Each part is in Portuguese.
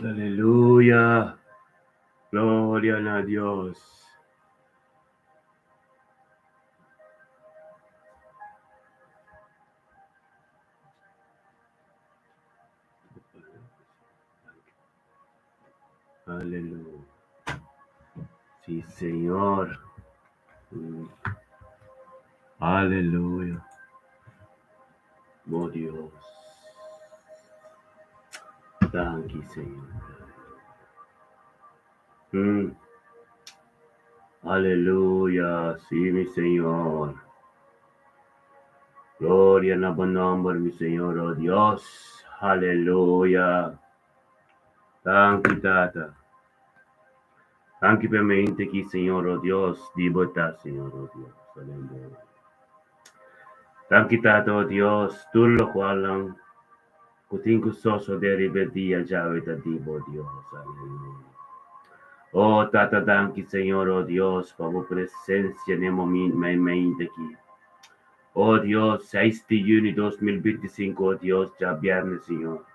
Aleluya. Gloria a Dios. Aleluya. Sí, Señor. Aleluya. Oh Dios. Thank you, Señor. Aleluya. Sí, mi Señor. Gloria en buen nombre, mi Señor, oh Dios. Aleluya. Thank you, Tata. Thank you per mente chi, Signore, oh Dios, di bondad, Signore, oh Dios. Aleluya. Thank you, Tata, oh Dios, tú lo cual kuting kusoso de ribedia javeta di, oh Dios. Aleluya. Oh, Tata, thank you, Señor, oh Dios, por tu presencia en el momento aquí. Oh Dios, 6 de junio 2025, oh Dios, ya viernes, Señor.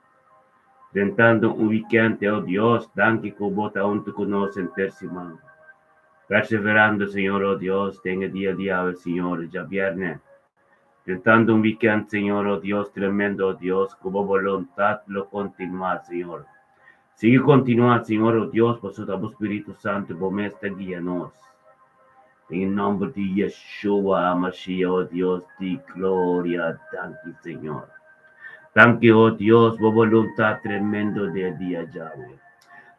Tentando un weekend, oh Dios, danke kubota aún tú conocen tercimano. Perseverando, Señor, oh Dios, tenga día a día, Señor, ya viernes. Tentando un weekend, Señor, oh Dios, tremendo, oh Dios, como voluntad lo continuar, Señor. Sigue continuar, Señor, oh Dios, por su Espíritu Santo, por esta guía-nos. En nombre de Yeshua, Mashiach, oh Dios, de gloria, danke, Señor. Danke, oh Dios, por voluntad tremendo de día, Yahweh.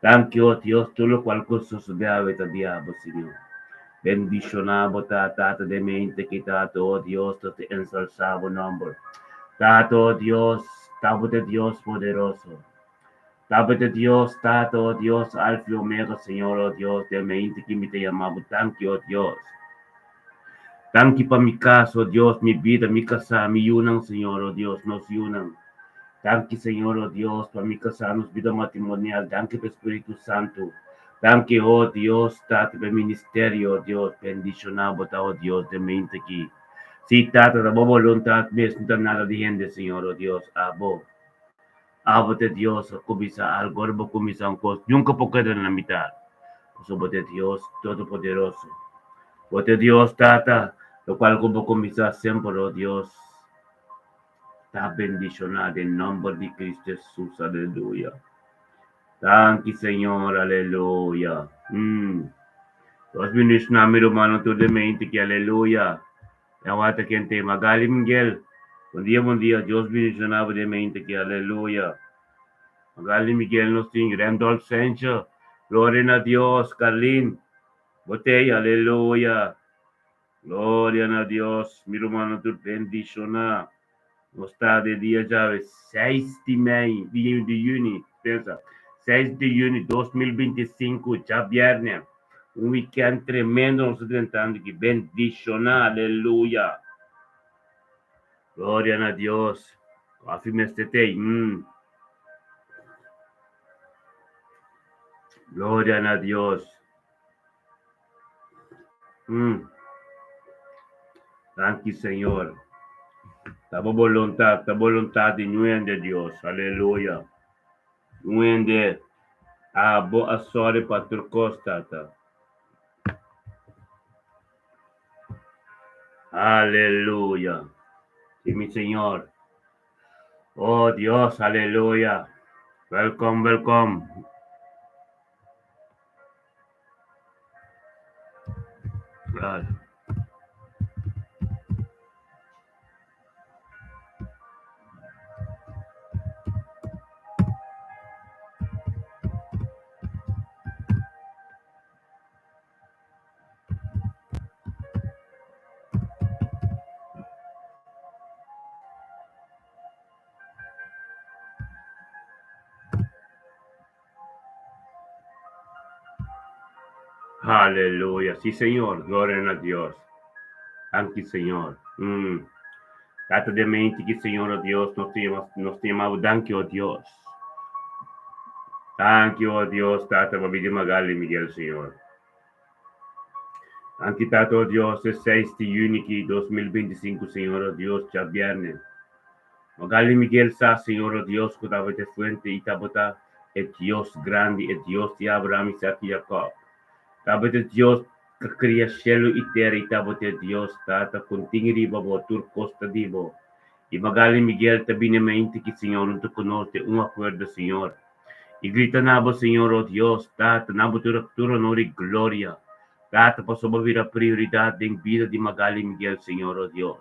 Danke, oh Dios, todo lo cual cosa sucede a diabo, Señor. Bendicionamos, Tata, de mente que Tato, oh Dios, te ensalzamos nombre. Tato, oh Dios, Tato de Dios poderoso. Tato de Dios, Tato, oh Dios, Alfa y Omega, Señor, oh Dios, de mente que me te llamamos. Danke, oh Dios. Danke para mi caso, oh Dios, mi vida, mi casa, mi unan, Señor, oh Dios, nos unan. Danke, Señor, oh Dios, para mi casarnos, vida matrimonial. Danke, Espíritu Santo. Danke, oh Dios, Tata, per ministerio, oh Dios, bendicionamos, oh Dios, de mente aquí. Sí, Tata, la voluntad, no nada de gente, Señor, oh Dios, abo. Abo de Dios, comisa, al gorbo, comisa, un cos, nunca porque en la mitad. Somos de Dios Todopoderoso. Oh de Dios, Tata, lo cual como comisa siempre, oh Dios, está bendicionado en nombre de Cristo Jesús, aleluya. Thank you, Señor, aleluya. Dos minutos na mi romano to the main que aleluya. Nawata kente magali Miguel. Buen día, Dios bendicionado de mente que aleluya. Magali Miguel nos sing, Randolph Sancho. Gloria a Dios, Carlin. Botella, aleluya. Gloria a Dios, mi romano to bendicionado. No está de día llave 6 de mayo, de junio, pensa. 6 de junio 2025, ya viernes. Un weekend tremendo, nos tentando que bendicionar, aleluya. Gloria a Dios. Afirme este te. Gloria a Dios. Thank you, Señor. Tabo voluntad de nuende Dios, aleluya. Nuende a boa sorte para tu costa. Aleluya. Sí, mi Señor. Oh Dios, aleluya. Welcome, welcome. God. Aleluya. Sí, Señor. Gloria a Dios. Thank you, Señor. Trata de mente que, Señor, oh Dios, nos llamamos. Thank you, oh Dios. Thank you, oh Dios. Trata de Magali Miguel, Señor. Thank you, Tato, oh Dios. Es 6 de junio 2025, Señor, oh Dios, ya viernes. Magali Miguel sa, Señor, oh Dios, que de fuente y tabota. es Dios grande, es Dios de Abraham, Isaac y Jacob. Tapos es Dios que cria cielo y tierra, y tapos es Dios tata kunting riba bo turcos tadibo. E magaling Miguel tabinemente que Senhor não te conoce um acordo, Senhor. E grita nabo, Senhor, oh Deus, tata, nabo tura honor e glória. Tata, posso ouvir a prioridade em vida de Magali Miguel, Senhor, oh Deus.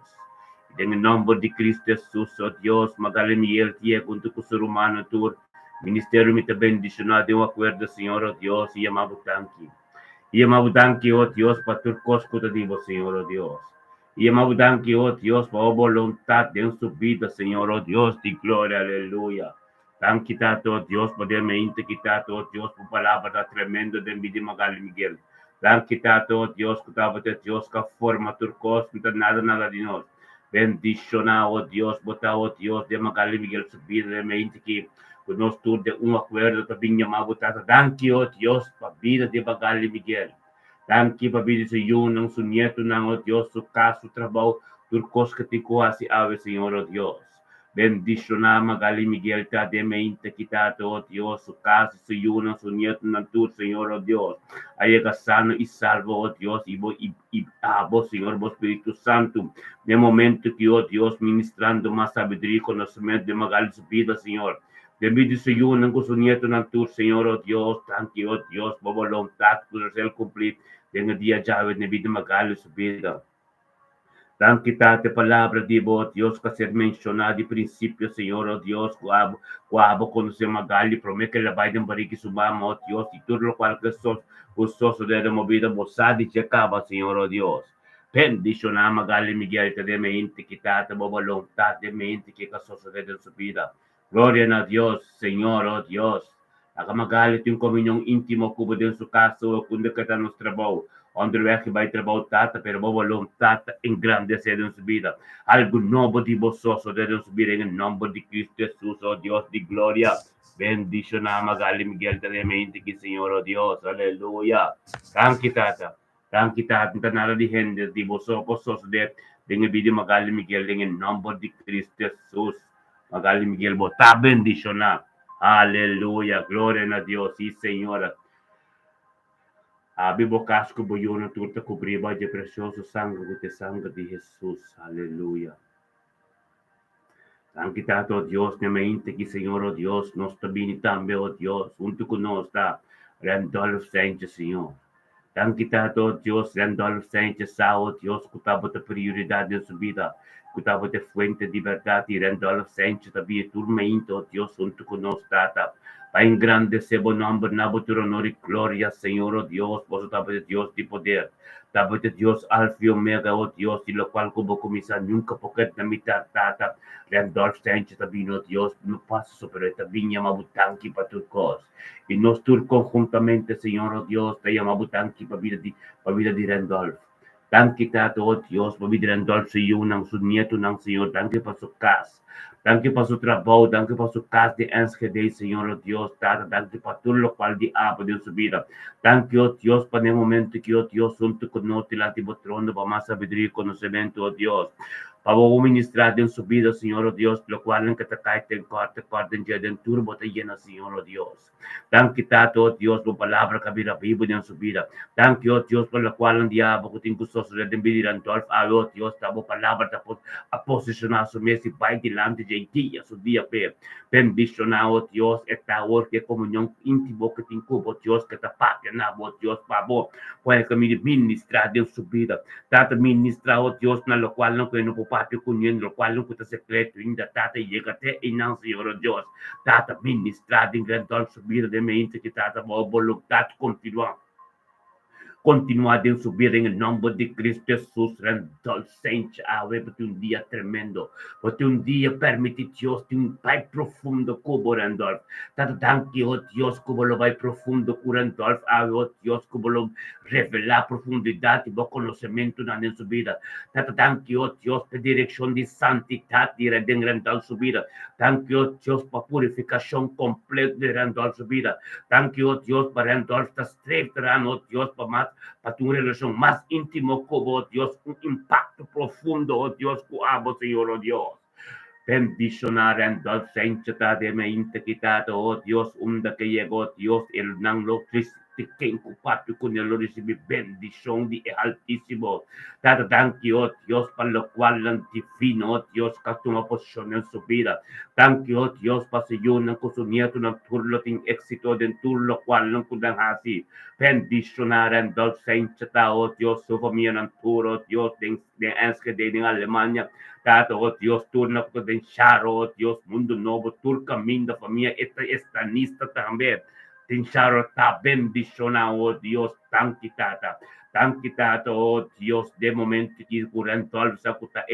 Em nome de Cristo Jesus, oh Deus, Magali Miguel, que é junto com o ser humano, tu ministério me está bendicionado em um acordo, Senhor, oh Deus, e amado tanque. E amado tanque, oh Deus, para tu cosco de Deus, Senhor, oh Deus. E amado tanque, oh Deus, para a vontade de sua vida, Senhor, oh Deus, de glória, aleluia. Thank kita to Dios podermente kita to Dios por palavra tremenda de mi Magali Miguel. Thank kita to Dios que estava de Dios que forma turcos não nada de nós. Bendiciona o Dios, botar o Dios de Magali Miguel subir de mente que nós tudo de acordo que vinha mal botar. Thank you Dios para vida de Magali Miguel. Thank you para vida de eu não sou nieto não o Dios su caso trabalho turcos que te quase ave Senhor o Dios. Bendiciona Magali Miguel ta de mente kita to Dios su casa su yuna su nieto ng tur Señor oh Dios ay sano y salvo oh Dios y vos Señor vos Espíritu Santo de momento que oh Dios ministrando más sabiduría y conocimiento de Magali su vida Señor de vida su yuna con su nieto ng tur Señor oh Dios tanto oh Dios por voluntad por ser cumplir en el día llave de vida Magali su vida. Dan kita te palavra de bo Deus que ser mencionado de princípio, Senhor, oh Deus, coabo quando se Magali promete que ela vai de barriga subama, oh Deus, e tudo o qual que o soço de movida moçada de acaba, Senhor, oh Deus. Bendiciona Magali Miguel te de mente que tá te boa vontade de mente que a soço de subida. Glória a Deus, Senhor, oh Deus. A Magali tem comunhão íntimo cubo de sua casa, ou quando que está nos trabalho. Onde que vai trabalhar tata, pero boa vontade engrandecer em sua vida. Algo novo de vososo de sua vida em nome de Cristo Jesus, oh Deus de glória. Bendiciona Magali Miguel de mente que Senhor, oh Deus, aleluia. Thank you, tata. Thank you, tata. Não nada de gente de vososo de vida Magali Miguel em nome de Cristo Jesus. Magali Miguel bota bendicionar. Aleluia. Glória a Deus, sim, Senhora. Abi casco boiona turta cobriba de precioso sangue de sangue de Jesus. Aleluia. Anche tanto Dios ne mente que Senhor, oh Deus, nós também também, oh Deus, junto conosco está Randolph Sanchez, Senhor. Anche tanto Deus, Randolph Sanchez, oh Deus, que estava de prioridade em sua vida, que estava de fuente de verdade, Randolph Sanchez, também turmente, oh Deus, junto conosco está. Para engrandecer o nome, na botura honor e glória, Senhor, oh Deus, posso estar de Deus de poder. Estava de Deus alfa e omega, oh Deus, e lo qual como começar nunca porque na mitad tata, Randolph Sanchez, também, oh Deus, no passo sobre esta vinha, mabutanque para turcos. E nós todos conjuntamente, Senhor, oh Deus, te mabutanque para a vida de Randolph. Tanque tato, oh Deus, para a vida de Randolph, Senhor, não seu nieto, não, Senhor, tanque para sua casa. Danke para su trabajo, danke para su casa de enskede, Señor, oh Dios, Tata, danke para todo lo cual de aba de su vida. Danke, oh Dios, para el momento que, oh Dios, junto con nosotros, la trono, para más sabiduría y conocimiento, oh Dios. Para ministrar en su vida, Señor, oh Dios, lo cual en que te cae, te corte, en día de turbo, te llena, Señor, oh Dios. Danke, Tata, oh Dios, por palabra que había vivo en su vida. Danke, oh Dios, por lo cual en diabo, que tengo sosos de vida, Randolph, oh Dios, ta palabra, a posicionar su mesa y vai delante de ti, su día, bendicionar, oh Dios, esta hora que comunión íntimo que te incubo, Dios, que te patina, oh Dios, favor, puede que me ministrar en su vida. Tata ministrar, oh Dios, na lo cual no que no puedo patio con lo cual no puedo secreto, inda tata llegate y no, Señor, oh Dios. Tata ministrar en gran su vida de mente que tata voluntad continua. Continuar en su vida en el nombre de Cristo Jesús, Randolph Sanchez, porque un día tremendo, porque un día permite Dios de un pai profundo como Randolph. Tanto danke, oh Dios, como lo vai profundo con Randolph, oh Dios, como lo revela profundidad y conocimiento en su vida. Tanto danke, oh Dios, por dirección de santidad de Randolph su vida. Danke, oh Dios, por purificación completa de Randolph su vida. Danke, oh Dios, para Randolph está estrecho, oh Dios, para tu relación más íntimo con Dios, un impacto profundo, oh Dios, con amo, Señor, oh Dios. Bendicionar and dolcencia de mente quitado, oh Dios, unda que llegó, Dios, el nan lo triste que incupato con el recibir bendición de altísimo. Tata thank you, oh Dios, para lo cual el divino, oh Dios, que toma posición en su vida. Thank you, oh Dios, para si yo no con su nieto, no turlo, tin éxito, de tur lo cual no pudan así. Bendicionar and dolcencia, oh Dios, su familia, no turo, Dios, de Enske, de Alemania. Tata, oh Dios, turna con den charo, oh Dios, mundo novo, tur caminho, familia, esta nista también. Den charo, ta bendicionado, oh Dios, tanki tata, oh Dios, de momento que curando al sacuta,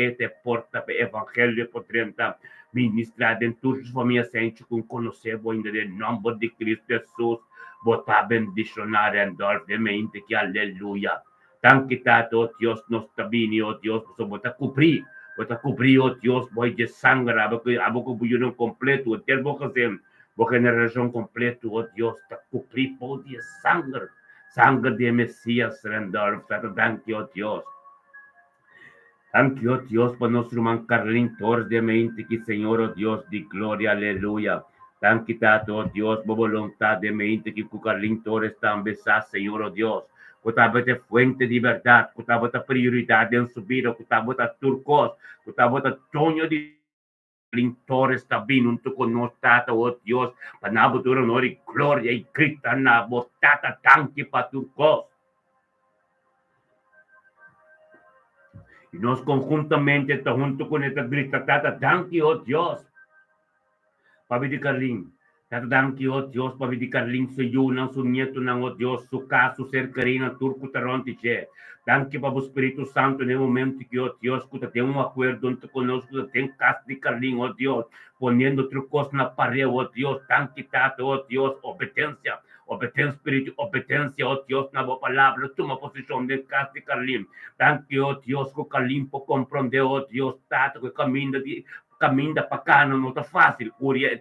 porta pe evangelio potrenta, ministrar dentro de família sente com conhecer o ainda de nome de Cristo Jesus, botar bendicionar e andar de mente que aleluia. Tanki tata, oh Dios, nos tabini, oh Dios, botar cumprir. Bota cobrir, oh Dios, voy de sangre, aboco bullion completo, ter boca sem, boca generação completo, oh Dios, ta cobrir por de sangre, sangre de Messias, rendar, thank you, oh Dios. Thank you, oh Dios, por nosso irmão Carlin Torres de mente, que Senhor, oh Dios, de glória, aleluia. Thank you, oh Dios, por vontade de mente, que Carlin Torres também está, Senhor, oh Dios. Kutaba te fuente de verdade, kutaba te prioridade em subida, kutaba te turcos, kutaba te tonho de lintores está vindo junto com nós, tata, oh Deus, para na botura nori glória e grita na botata tanque para turcos. E nós conjuntamente está junto com esta grita, tata, tanque, oh Deus, para vir Carlinhos. Tata que o Deus para vir Carlinhos se una su nieto na o Deus su caso ser carina turco taronte che. Danke para o Espírito Santo no momento que o Deus que tem acordo junto conosco, tem casa de Carlinhos, o Deus, ponendo trucos na parede, o Deus, tanque tato, o Deus, obediência, Espírito, obediência, o Deus, na boa palavra, toma posição de casa de Carlinhos. Danke o Deus que o Carlinhos pode compreender, o Deus, tato, que caminha para cá, não está fácil,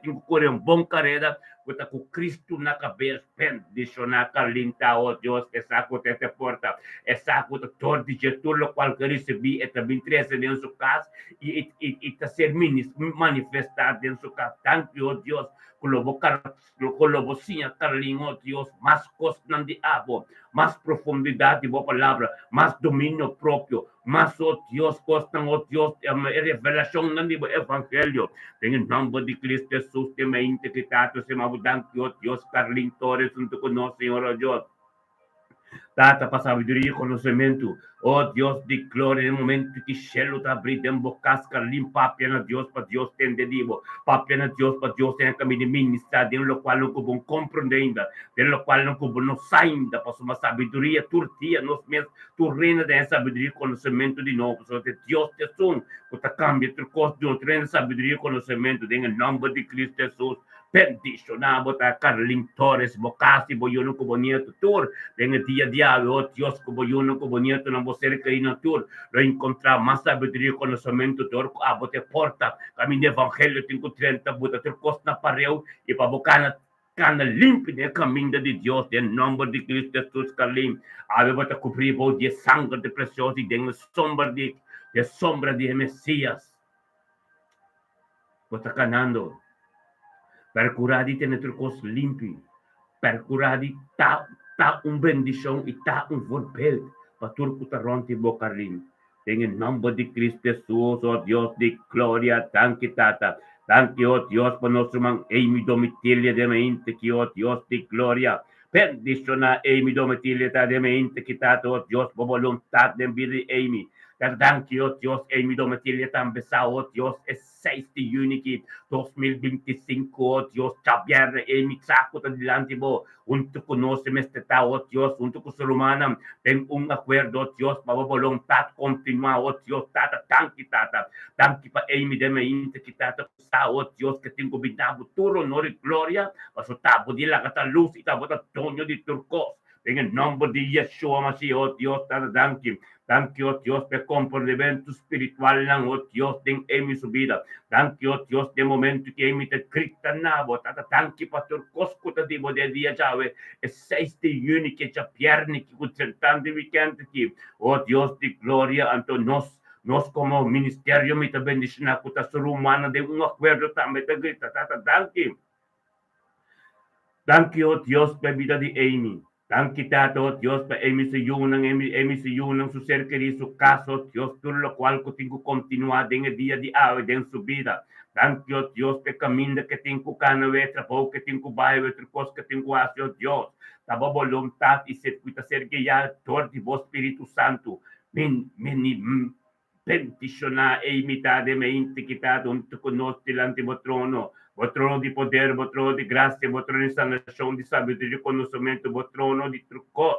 tem que correr bom carreira, porque com Cristo na cabeça, bendicionar Carlinta, oh Deus, essa coisa te porta, essa coisa todo de tudo o qual que recebi, e também traz em sua casa, e está ser manifestado em sua casa, tanto, oh Deus, colobocinha Carlinho, oh Deus, mais costa de água, mais profundidade de boa palavra, mais domínio próprio, mas, oh Deus, costa, oh Deus, revelação do evangelho, em nome de Cristo Jesus, tem mente que tato se mabudanque, oh Deus, Carlinhos Torres, junto com nós, Senhor, oh Deus. Tata para sabedoria e conhecimento. Oh Deus de glória, no momento que Shelo está abrindo em bocasca, limpa apenas Deus para Deus ter entendido. Para apenas Deus para Deus ter caminho de ministrar, de lo qual não vão compreender ainda, de lo qual não vão sair ainda, para uma sabedoria turtia, nós mesmos, tu reina de sabedoria e conhecimento de novo. Só que Deus te som, que cambia o curso de um treino de sabedoria e conhecimento, em nome de Cristo Jesus. Bendicionar, botar Carlinhos Torres, bocasi, boiuno com bonito tour, tem dia a dia, oh Deus, com boiuno com bonito, não você requerir na tour, lo encontrar mais sabedoria e conhecimento, tour, a botar porta, caminho de evangelho, tem que 30, botar ter costa na pareu, e para bocar na limpa de caminho de Deus, em nome de Cristo Jesus, Carlinhos, a botar cobrir o de sangue de precioso, e de sombra de Messias, botar canando, per curare di tenere cos limpi, per curare di ta bendição e un vorbel, para turco taronti bocarim. Em nome de Cristo Jesus, oh Deus de glória, tanque tata, tanque, oh Deus, para nosso irmão, Amy Domitilha de mente, que, oh Deus de glória, bendiciona Amy Domitilha de mente, que tata, oh Deus, por vontade de vida de Amy. Thank you, Deus, Amy Domitilha também, oh Deus, é 6 de Unity 2025, oh Deus, Xavier, Amy, saco de delante mo, junto conosco, este tao, oh Deus, junto com o ser humano, tem acordo, oh Deus, para a vontade continuar, oh Deus, tata, tanque para Amy de mente, que tata, oh Deus, que tem combinado tudo, honor e glória, mas o tabo de la gata luz e tabo da tonho de turcos, em nome de Yeshua Mashiach, oh Deus, tata, Thank you, Dios, por comportamento espiritual lang, oh Dios, din emi subida. Thank you, Dios, de momento que emi te grita na bo, tata, thank you, pastor, cosco ta dibo de dia chave, e 6 de junio que cha pierni que kutsentan de weekend ki, oh Dios de gloria, anto nos, Nos como ministerio mita bendición kuta sa rumana de un acuerdo también te grita tata Thank you, oh Dios, por vida de Amy. Thank you, Tata, oh Dios, por Amy se unan su ser querido, su caso, Dios, por lo cual que tengo continuar en el día de hoy, en su vida. Thank you, oh Dios, por camino que tengo cana, trabajo que tengo baile, otra cosa que tengo hacer, oh Dios. Taba voluntad y ser guiado por ti, vos Espíritu Santo. Bendicionar e imitar de mente que está junto conosco delante do trono. O trono de poder, o trono de graça, o trono de sanação, de sabedoria, de conhecimento, o trono de trucos.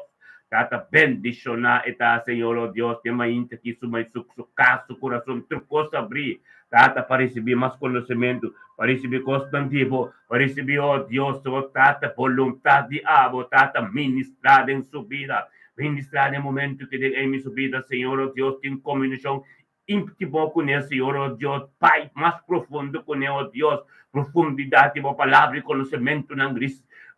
Tata bendicionar eta Senhor, oh Deus, tem ainda que su caso, coração, trucos abrir. Tata para receber mais conhecimento, para receber constantivo, para receber, oh Deus, oh Tata, vontade de abo, Tata, ministrar em sua vida. Ministrar no momento que tem em sua vida, Senhor, oh Deus, tem comunicação íntimo com ele, Senhor, oh Deus, Pai, mais profundo com ele, oh Deus, profundidade, a palavra e conhecimento na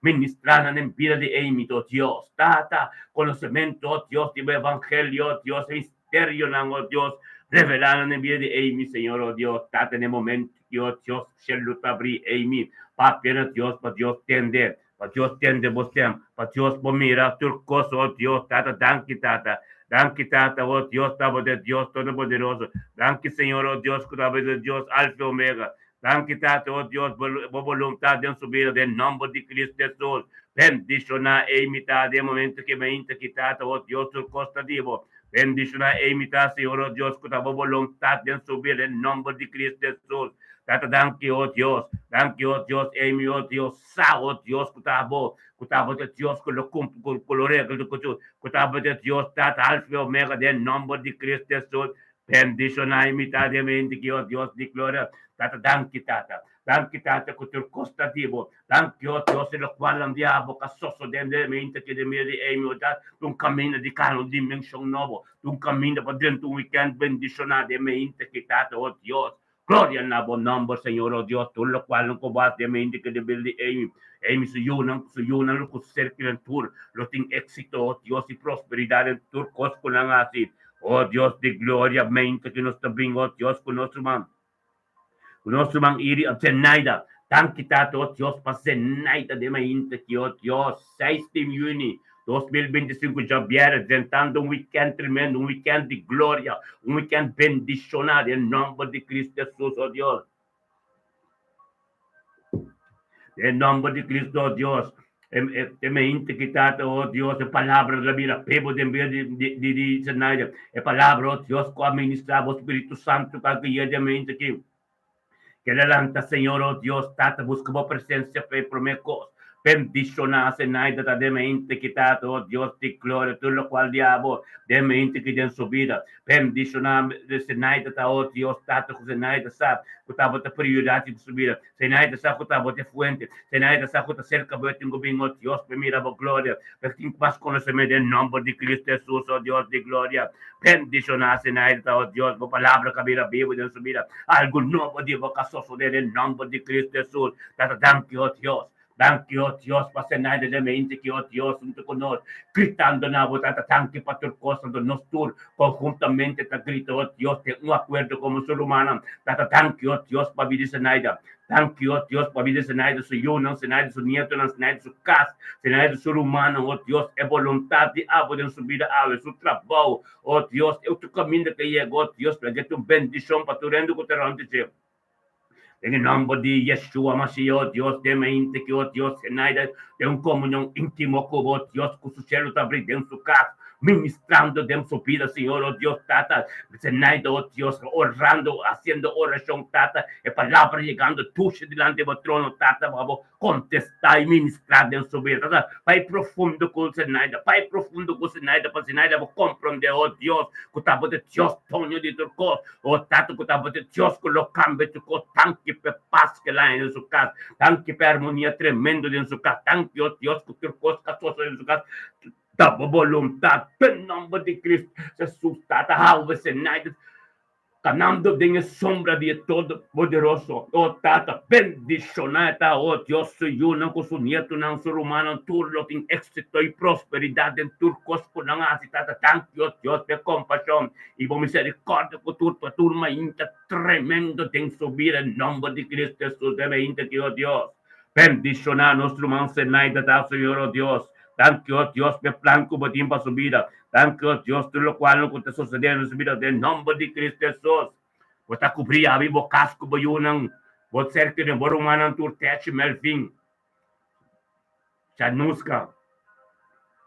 ministrar na vida de Amy, oh Deus, Tata, conhecimento, oh Deus, do Evangelho, oh Deus, mistério, oh Deus, revelar na vida de Amy, Senhor, oh Deus, Tata, no momento que, oh Deus, se luta abrir Amy, para Deus, para Deus entender, para Deus entender você, para Deus mirar turcos, oh Deus, Tata, danke, Tata. Danke, Tata, oh Dios, Tabo de Dios Todopoderoso. Danke, Señor, oh Dios, Tabo de Dios, Alfa y Omega. Danke, Tata, oh Dios, por voluntad de su vida, en nombre de Cristo Jesús. Bendiciona e imitar de momento que me Tata, oh Dios, su costa divo. Bendiciona e imitar, Señor, oh Dios, por voluntad de su vida, en nombre de Cristo Jesús. Tata, danke, oh Dios, Amy, oh Dios, oh Dios, Kutabo de Dios, con lo regalo, Kutabo de Dios, Tata, Alfa y Omega, en nombre de Cristo Jesús. Bendición a imitadamente que, oh Dios, de gloria, Tata, danke, Tata. Danke, Tata, con tu costa divo. Danke, oh Dios, en lo cual andiamo, casoso de mente que de mí de Amy, un camino di cano, dimensión nuevo, un camino para dentro un weekend bendicionado de mente que, Tata, oh Dios. Gloria a nabo nombre, Señor, oh Dios, tú lo cual no cobas de mente que de Billy Amy se unan, lo que cerca en tur, lo tiene éxito, oh Dios, y prosperidad en turcos con la así. Oh Dios de gloria, mente que nos está vindo, oh Dios, con nuestro man iri of Zenaida. Danke, Tata, oh Dios, para Zenaida de mente que, oh Dios, 6 de junio 2025 já vier apresentando um weekend tremendo, um weekend de glória, um weekend bendicionado em nome de Cristo Jesus, oh Deus. Em nome de Cristo, oh Deus. Temente que trata, oh Deus, a palavra da vida, pebo de Zenaida, a palavra, oh Deus, com administrar o Espírito Santo, para que ele mente que adelanta, Senhor, oh Deus, Tata, busca a presença, promecos. Bendicionar Zenaida da mente que está, oh Dios de gloria, todo lo cual diabo, de mente que tem subida. Bendicionar Zenaida, oh Dios, Tata, Zenaida sabe, que estava a prioridade de subida. Zenaida sabe que estava a fuente. Zenaida sabe que está cerca, eu tenho bem, oh Dios, primeira glória. Eu tenho mais conhecimento em nome de Cristo Jesus, oh Dios de glória. Bendicionar Zenaida, oh Dios, a palavra que vira vivo de subida. Algo novo de vocação dele em nome de Cristo Jesus. Tata, thank you, oh Dios. Danke, oh Dios, para Zenaida de mente que, oh Dios, junto con nosotros, gritando na botata, tanque para tu cosa, nos tour, conjuntamente, te grita, oh Dios, de un acuerdo como ser humano, tata, tanque, oh Dios, para vida Zenaida, tanque, oh Dios, para vida Zenaida, su yuno, Zenaida, su nieto, Zenaida, su casa, Zenaida, ser humano, oh Dios, é voluntade de abo de su vida, su trabalho, oh Dios, é o tu caminho que llega, oh Dios, para que tu bendição, para tu rendo que te rende, en el nombre de Yeshua Mashiach, oh Dios, de mente que, oh Dios, Zenaida, de un comunión íntimo con, oh Dios, con su cielo está abriendo en su casa, ministrando de su vida, Señor, oh Dios, Tata, Zenaida, oh Dios, orando, haciendo oración, Tata, y palabra llegando, tuche delante del trono, Tata, vamos contestar y ministrar en su vida, Tata, Pai profundo con Zenaida, Pai profundo con Zenaida, para Zenaida, vamos comprender, oh Dios, que estaba de Dios, Tonio de tu cor, oh Tata, que estaba de Dios, que lo cambia tu cor, tanque per paz que lá em sua casa, tanque per harmonia tremendo dentro de sua casa, tanque, oh Deus, que tu cor, caçoso dentro de sua casa, da vontade, em nome de Cristo, Jesus, Tata, Halva, Zenaida, Ganando de sombra de Todo-Poderoso. Oh, Tata, bendicionata, oh Dios, soy não com su nieto, não ser humano, turlo, tem éxito e prosperidade em turcos, por não Tata, thank you, Dios, de compaixão e por misericórdia, por tua turma, inta tremendo, tem subir em nome de Cristo Jesus, deve inta que, oh Dios, bendicionar nosso irmão Senaida, tá, Senhor, oh Dios, thank you, oh Dios, me plan como tiempo subida. Thank you, Dios, todo lo cual no te sucedió en su vida, en nombre de Cristo Jesús. Vos a cubrir a vivo casco, vos yunang, vos cerca de borumanan tur teche melfin. Chanuska,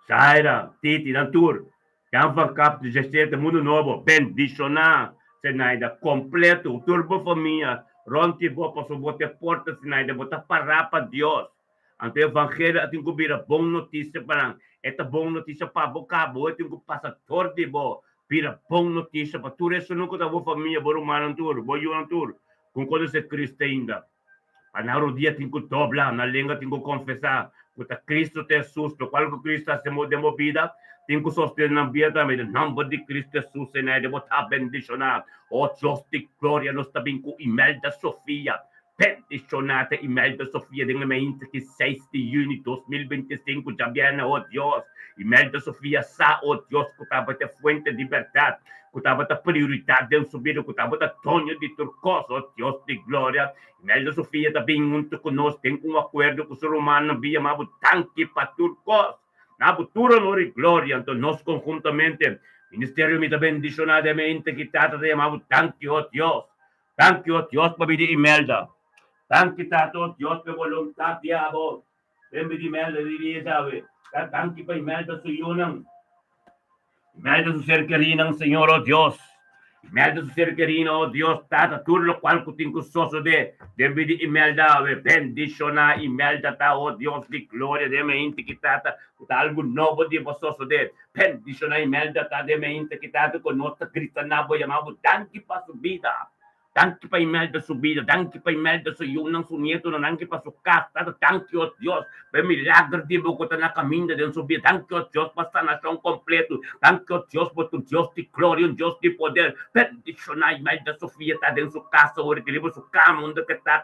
Shaira, Titi, dan tur. Yan fan cap de gestete mundo novo, bendicionar, Senaida, completo, turbo família, ronti bo para su bote porta, Senaida, bota para Deus. Ante o evangelho, eu tenho que vir a boa notícia para esta boa notícia para boca boa, eu tenho que passar todo de boa, vira boa notícia para tudo isso nunca da boa família, boa humana tur, boa yuan tur, com quando se Cristo ainda. Para na rodia tenho que dobrar, na língua tenho que confessar, porque Cristo te susto, qual que Cristo se movida, tenho que sostener na vida também, em nome de Cristo Jesus, né, de botar bendicionar, oh Deus de glória, nós também com Imelda Sofia, bendicionada Imelda Sofia, de mente que 6 de junho de 2025, já viene, oh Deus, Imelda Sofia, sa, oh Deus, que estava de fuente de liberdade, que estava de prioridade de subir, que estava de tonho de turcos, oh Deus de glória, Imelda Sofia também junto conosco, tem um acordo com o ser humano, via mas tanque para turcos, na futura honor e glória, então nós conjuntamente, Ministério me bendicionadamente, que trata de amar tanque, oh Deus, tanque, oh Deus, para pedir Imelda. Tanti tato Dios pe voluntad diabo. Bembi di Imelda di sabe. Tanti pa Imelda su yunang. Imelda su ser querido, Señor, oh Dios. Imelda su ser querido, oh Dios, tata todo lo cual cutin custoso de. Bembi di Imelda, bendiciona Imelda ta, oh Dios di gloria de me inti kitata. Kuta algo novo di vososo de. Bendiciona Imelda ta de me inti kitata con nostra cristiana voy llamado tanti pa su vida. Tanque para Imelda subida, tanque para Imelda su yun su nieto, tanque para su casa, tanque, oh Dios, para milagre de boca na caminho de subida, tanque, oh Dios, para sanação completo, tanque, oh Dios, por tu Deus de glória, Deus de poder, peticionar Imelda Sofia, tá dentro sua casa, o equilíbrio, sua cama, onde que tá,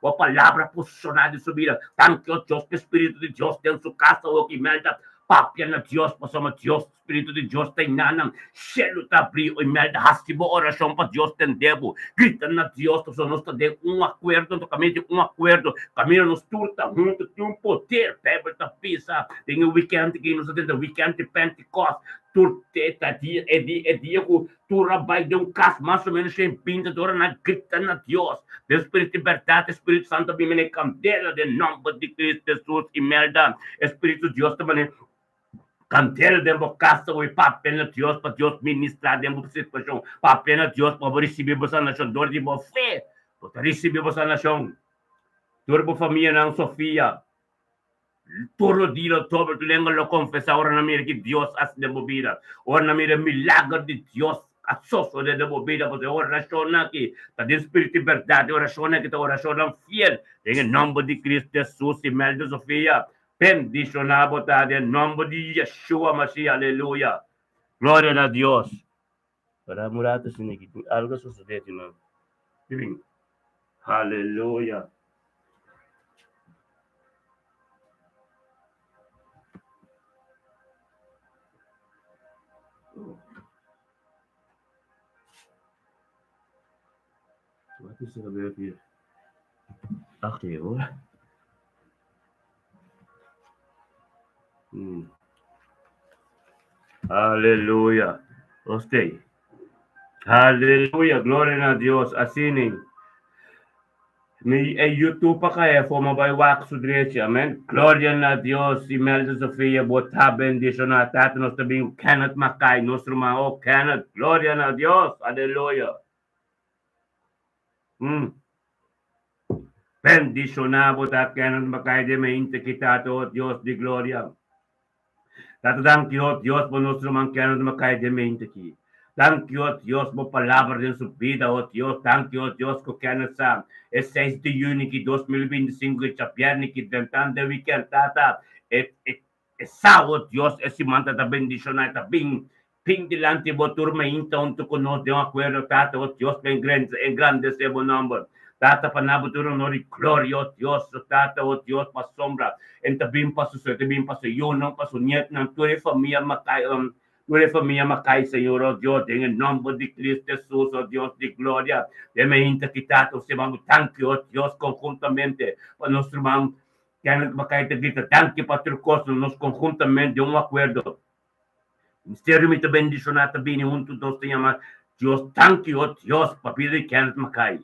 a palavra posicionada de subida, tanque, oh Deus, que Espírito de Deus dentro sua casa, o que Imelda, papia na Deus, passamos Deus, Espírito de Deus tem nanam, cielo tá abriu, Imelda, rastibo oração para Deus tem devo, grita na Deus, nós temos acordo, totalmente acordo, caminho nos turta, junto, tem poder, pebble da pisa, tem o weekend que nos atende, o weekend de Pentecost, turteta, dia, é dia que tu vai de caso, mais ou menos, sem pinta, na grita na Deus, de Espírito de verdade, Espírito Santo, bem, me candela, de nome de Cristo Jesus, Imelda, Espírito de Deus, também, cantera dentro da casa, o papel na Deus, para Deus ministrar dentro da situação, papel na Deus, para receber a nação, dor de boa fé, para receber a nação, dor de família, não Sofia, todo dia, todo dia, lo confessa, ora na minha que Deus as de bobida, ora na minha milagre de Deus, a sosso de bobida, porque oração aqui, tá de espírito de verdade, oração aqui, tá oração fiel, em nome de Cristo Jesus, Imelda Sofia, bendicionado em nome de Yeshua Mashiach, aleluia. Glória a Deus. Para murata sinigit, algo sucede, não? Aleluia. What is it about here? Okay, what? Aleluia. Gostei. Aleluia. Glória a Deus. Assim, may YouTube pa kaya for mabaywak su diretso. Amen. Glória a Deus. Imelda Sofia, bota bendicionar tato nos tabing Kenneth Mackay, nosso irmão Kenneth. Glória a Deus. Aleluia. Bendicionar bota Kenneth Mackay de mente quitado, Deus de glória. Tato thank you, Deus, por nosso irmão Kenneth Mackay de mente aqui. Thank you, Deus, por palavra de sua vida, oh Deus. Thank you, Deus, que Kenneth sa. É 6 de junho de 2025, que viernes que tentando de weekend, tata. É sábado, Deus, esse manta da bendicionar, tá bem. Ping delante bo turmenta unto conos de acuerdo tata o Dios en grande sebo number. Tata panabuturo nori gloria o Dios tata o Dios pa sombra. En tabim pa su tabim pa su yunong pa su niet ng turi familia makay Nuestra familia macay, Señor, oh Dios, en el nombre de Cristo Jesús, oh Dios de gloria, de mente quitado, se vamos, thank you, oh Dios, conjuntamente, para nuestro hermano, que han macay te grita, thank you, Pastor Costa, nos conjuntamente, un acuerdo. Misterio mi te bendicionata bini, junto nos te llama, Dios, thank you, oh Dios, papiri Kenneth Macay.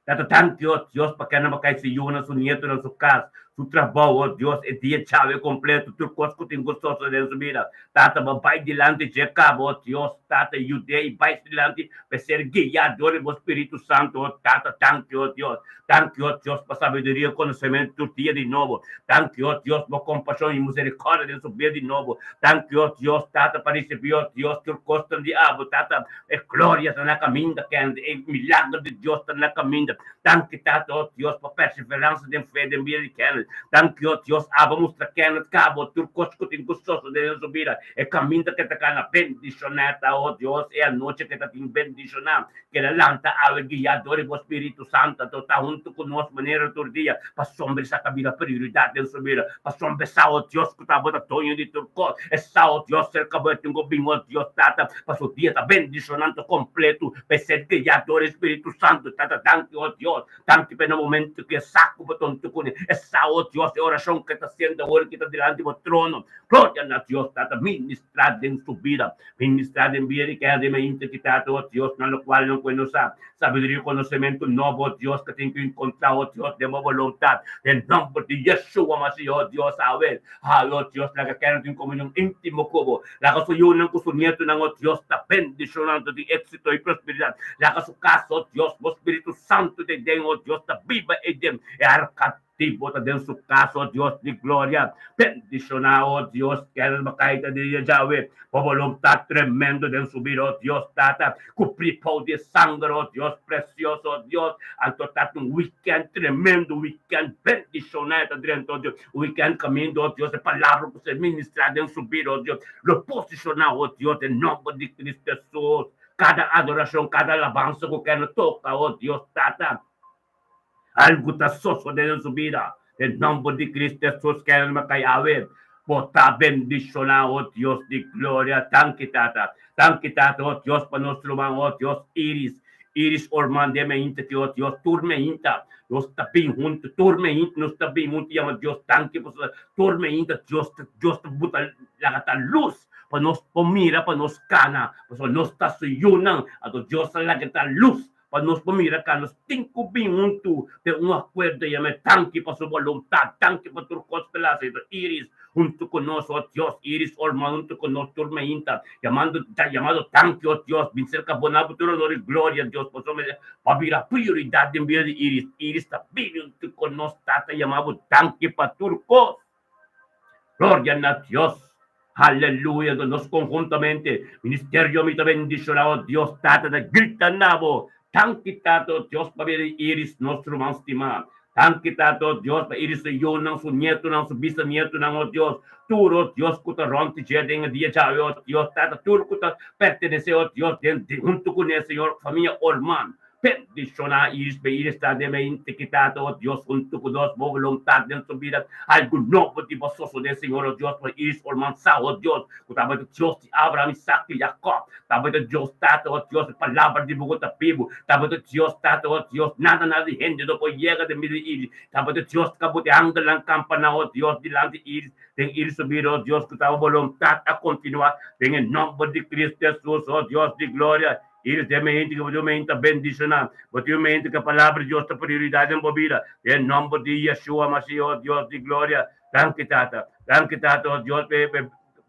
Tato, thank you, oh Dios, para Kenneth Macay, si yuna, su nieto, en su casa, su trabajo, oh Dios, el día chave completo, tu cosco te gostoso de su vida. Tata, vai delante de cabo, oh Dios, Tata, Judei, vai delante, para ser guiado por Espíritu Santo, oh Tata, thank you, oh Dios. Thank you, oh Dios, para sabedoria, conhecimento, tu dia de novo. Thank you, oh Dios, por compaixão e misericórdia de su vida de novo. Thank you, oh Dios, Tata, para receber, oh Dios, tu costa de abo, Tata, é glória está na caminha, que é milagre de Deus está na caminha. Thank you, Tata, oh Dios, por perseverança de fé de vida de Kenneth. Thank you, oh Dios, aba mostra Kenneth, cabo, tu costa que tem gostoso de sua vida. É caminho que está na bendicionata, oh Deus, é a noite que está te bendicionando, que ela lanta a guiador do Espírito Santo, está junto conosco maneira todo dia, para sombra essa cabida prioridade de subir, para sombra essa, oh Deus, que está botando tonho de turco, essa, oh Deus, cerca de um gobinho, oh Deus, tata, para o dia está bendicionando completo, para ser guiador do Espírito Santo, tata, tanto, oh Deus, tanto para no momento que é saco, para tonto com essa, oh Deus, é oração que está sendo agora, que está diante do trono, glória a Deus, tata, ministrado em subida, ministrado em vida que é de mente que está, oh Deus, na qual não conhece, sabedoria e conhecimento novo, oh Deus, que tem que encontrar, oh Deus, de uma vontade, em nome de Yeshua Mashiach, oh Deus, awel, oh Deus, laga quero ter comunhão íntimo com laga sua yun com seu nieto, oh Deus, está bendicionando de êxito e prosperidade, laga sua casa, oh Deus, o Espírito Santo de Deus, oh Deus, está viva e Deus, é arcativo, está dentro do caso, oh Deus, de glória, bendicionar, oh Deus, quero macaita de Yahweh, por vontade tremendo de subir, oh Deus, tata, cumprir pão de sangue, oh Deus, precioso, oh Deus, alto tata, weekend tremendo, weekend bendicionado dentro, oh Deus, weekend caminho, oh Deus, a palavra que você ministrar dentro subir, oh Deus, lo posicionar, oh Deus, em nome de Cristo Jesus, cada adoração, cada alabança que eu quero tocar, oh Deus, tata, algo está soso dentro subida, em nome de Cristo Jesus, quero me cair, botar bendicionar, oh Deus de glória, thank you, tata, oh Deus, para nosso irmão, oh Deus, Iris Orman de mente, oh Deus, turmenta, nós está bem junto, turmenta, nós está bem junto, e Deus, thank you, turmenta, Deus, buta, lagata luz, para nós pomira, para nós cana, para nós está suyunan, a Deus, lagata luz, para nós pomira, que nós temos bem junto, de acordo, e me thank you, para sua vontade, thank you, para turcos pelas, Iris, junto conosco, oh Dios, Iris Orman, junto con nosotros, tormenta, llamado tanque, oh Dios, vencer carbonado, tu honor y gloria, Dios, por eso para ver la prioridad en vida de Iris, Iris está bien junto con nosotros, tata, llamado tanque para turcos, gloria a Dios, aleluya, nos conjuntamente, ministerio, mi te bendicionado, oh Dios, tata, de grita nabo, tanque, tato, Dios, para ver Iris, nuestro más estimado, tanque, tato, Dios, para Iris, yo, não su nieto, não su bisnieto, não, oh Dios, Turo, Dios, que está ronte, jedem, dia, chave, oh Dios, tata, tudo que está pertenece, oh Dios, junto com esse Senhor, família Orman, bendicionar Iris, Iris, está de mente, que tato, oh Dios, junto com nós, boa vontade, dentro da vida, algo novo de vosso, de Senhor, oh Dios, para Iris, Orman, oh Dios, que estava de Deus, de Abraham, Isaac, e Jacob, estava de Deus, tato, oh Dios, palavra de Bogotá, Pibo, estava de Deus, tato, oh Dios, nada rende, depois chega de meio Iris, estava de Deus, acabou de angle ang campana, oh Dios, dilante Iris, tem Iris subir, oh Dios, que estava vontade a continuar, tem em nome de Cristo Jesus, oh Dios, de glória, Iris, de mente, que você mente, bendicionar, você mente que a palavra de Deus está prioridade em bobira, em nome de Yeshua, Mashiach, oh Dios, de glória, thank you, tata, oh Dios,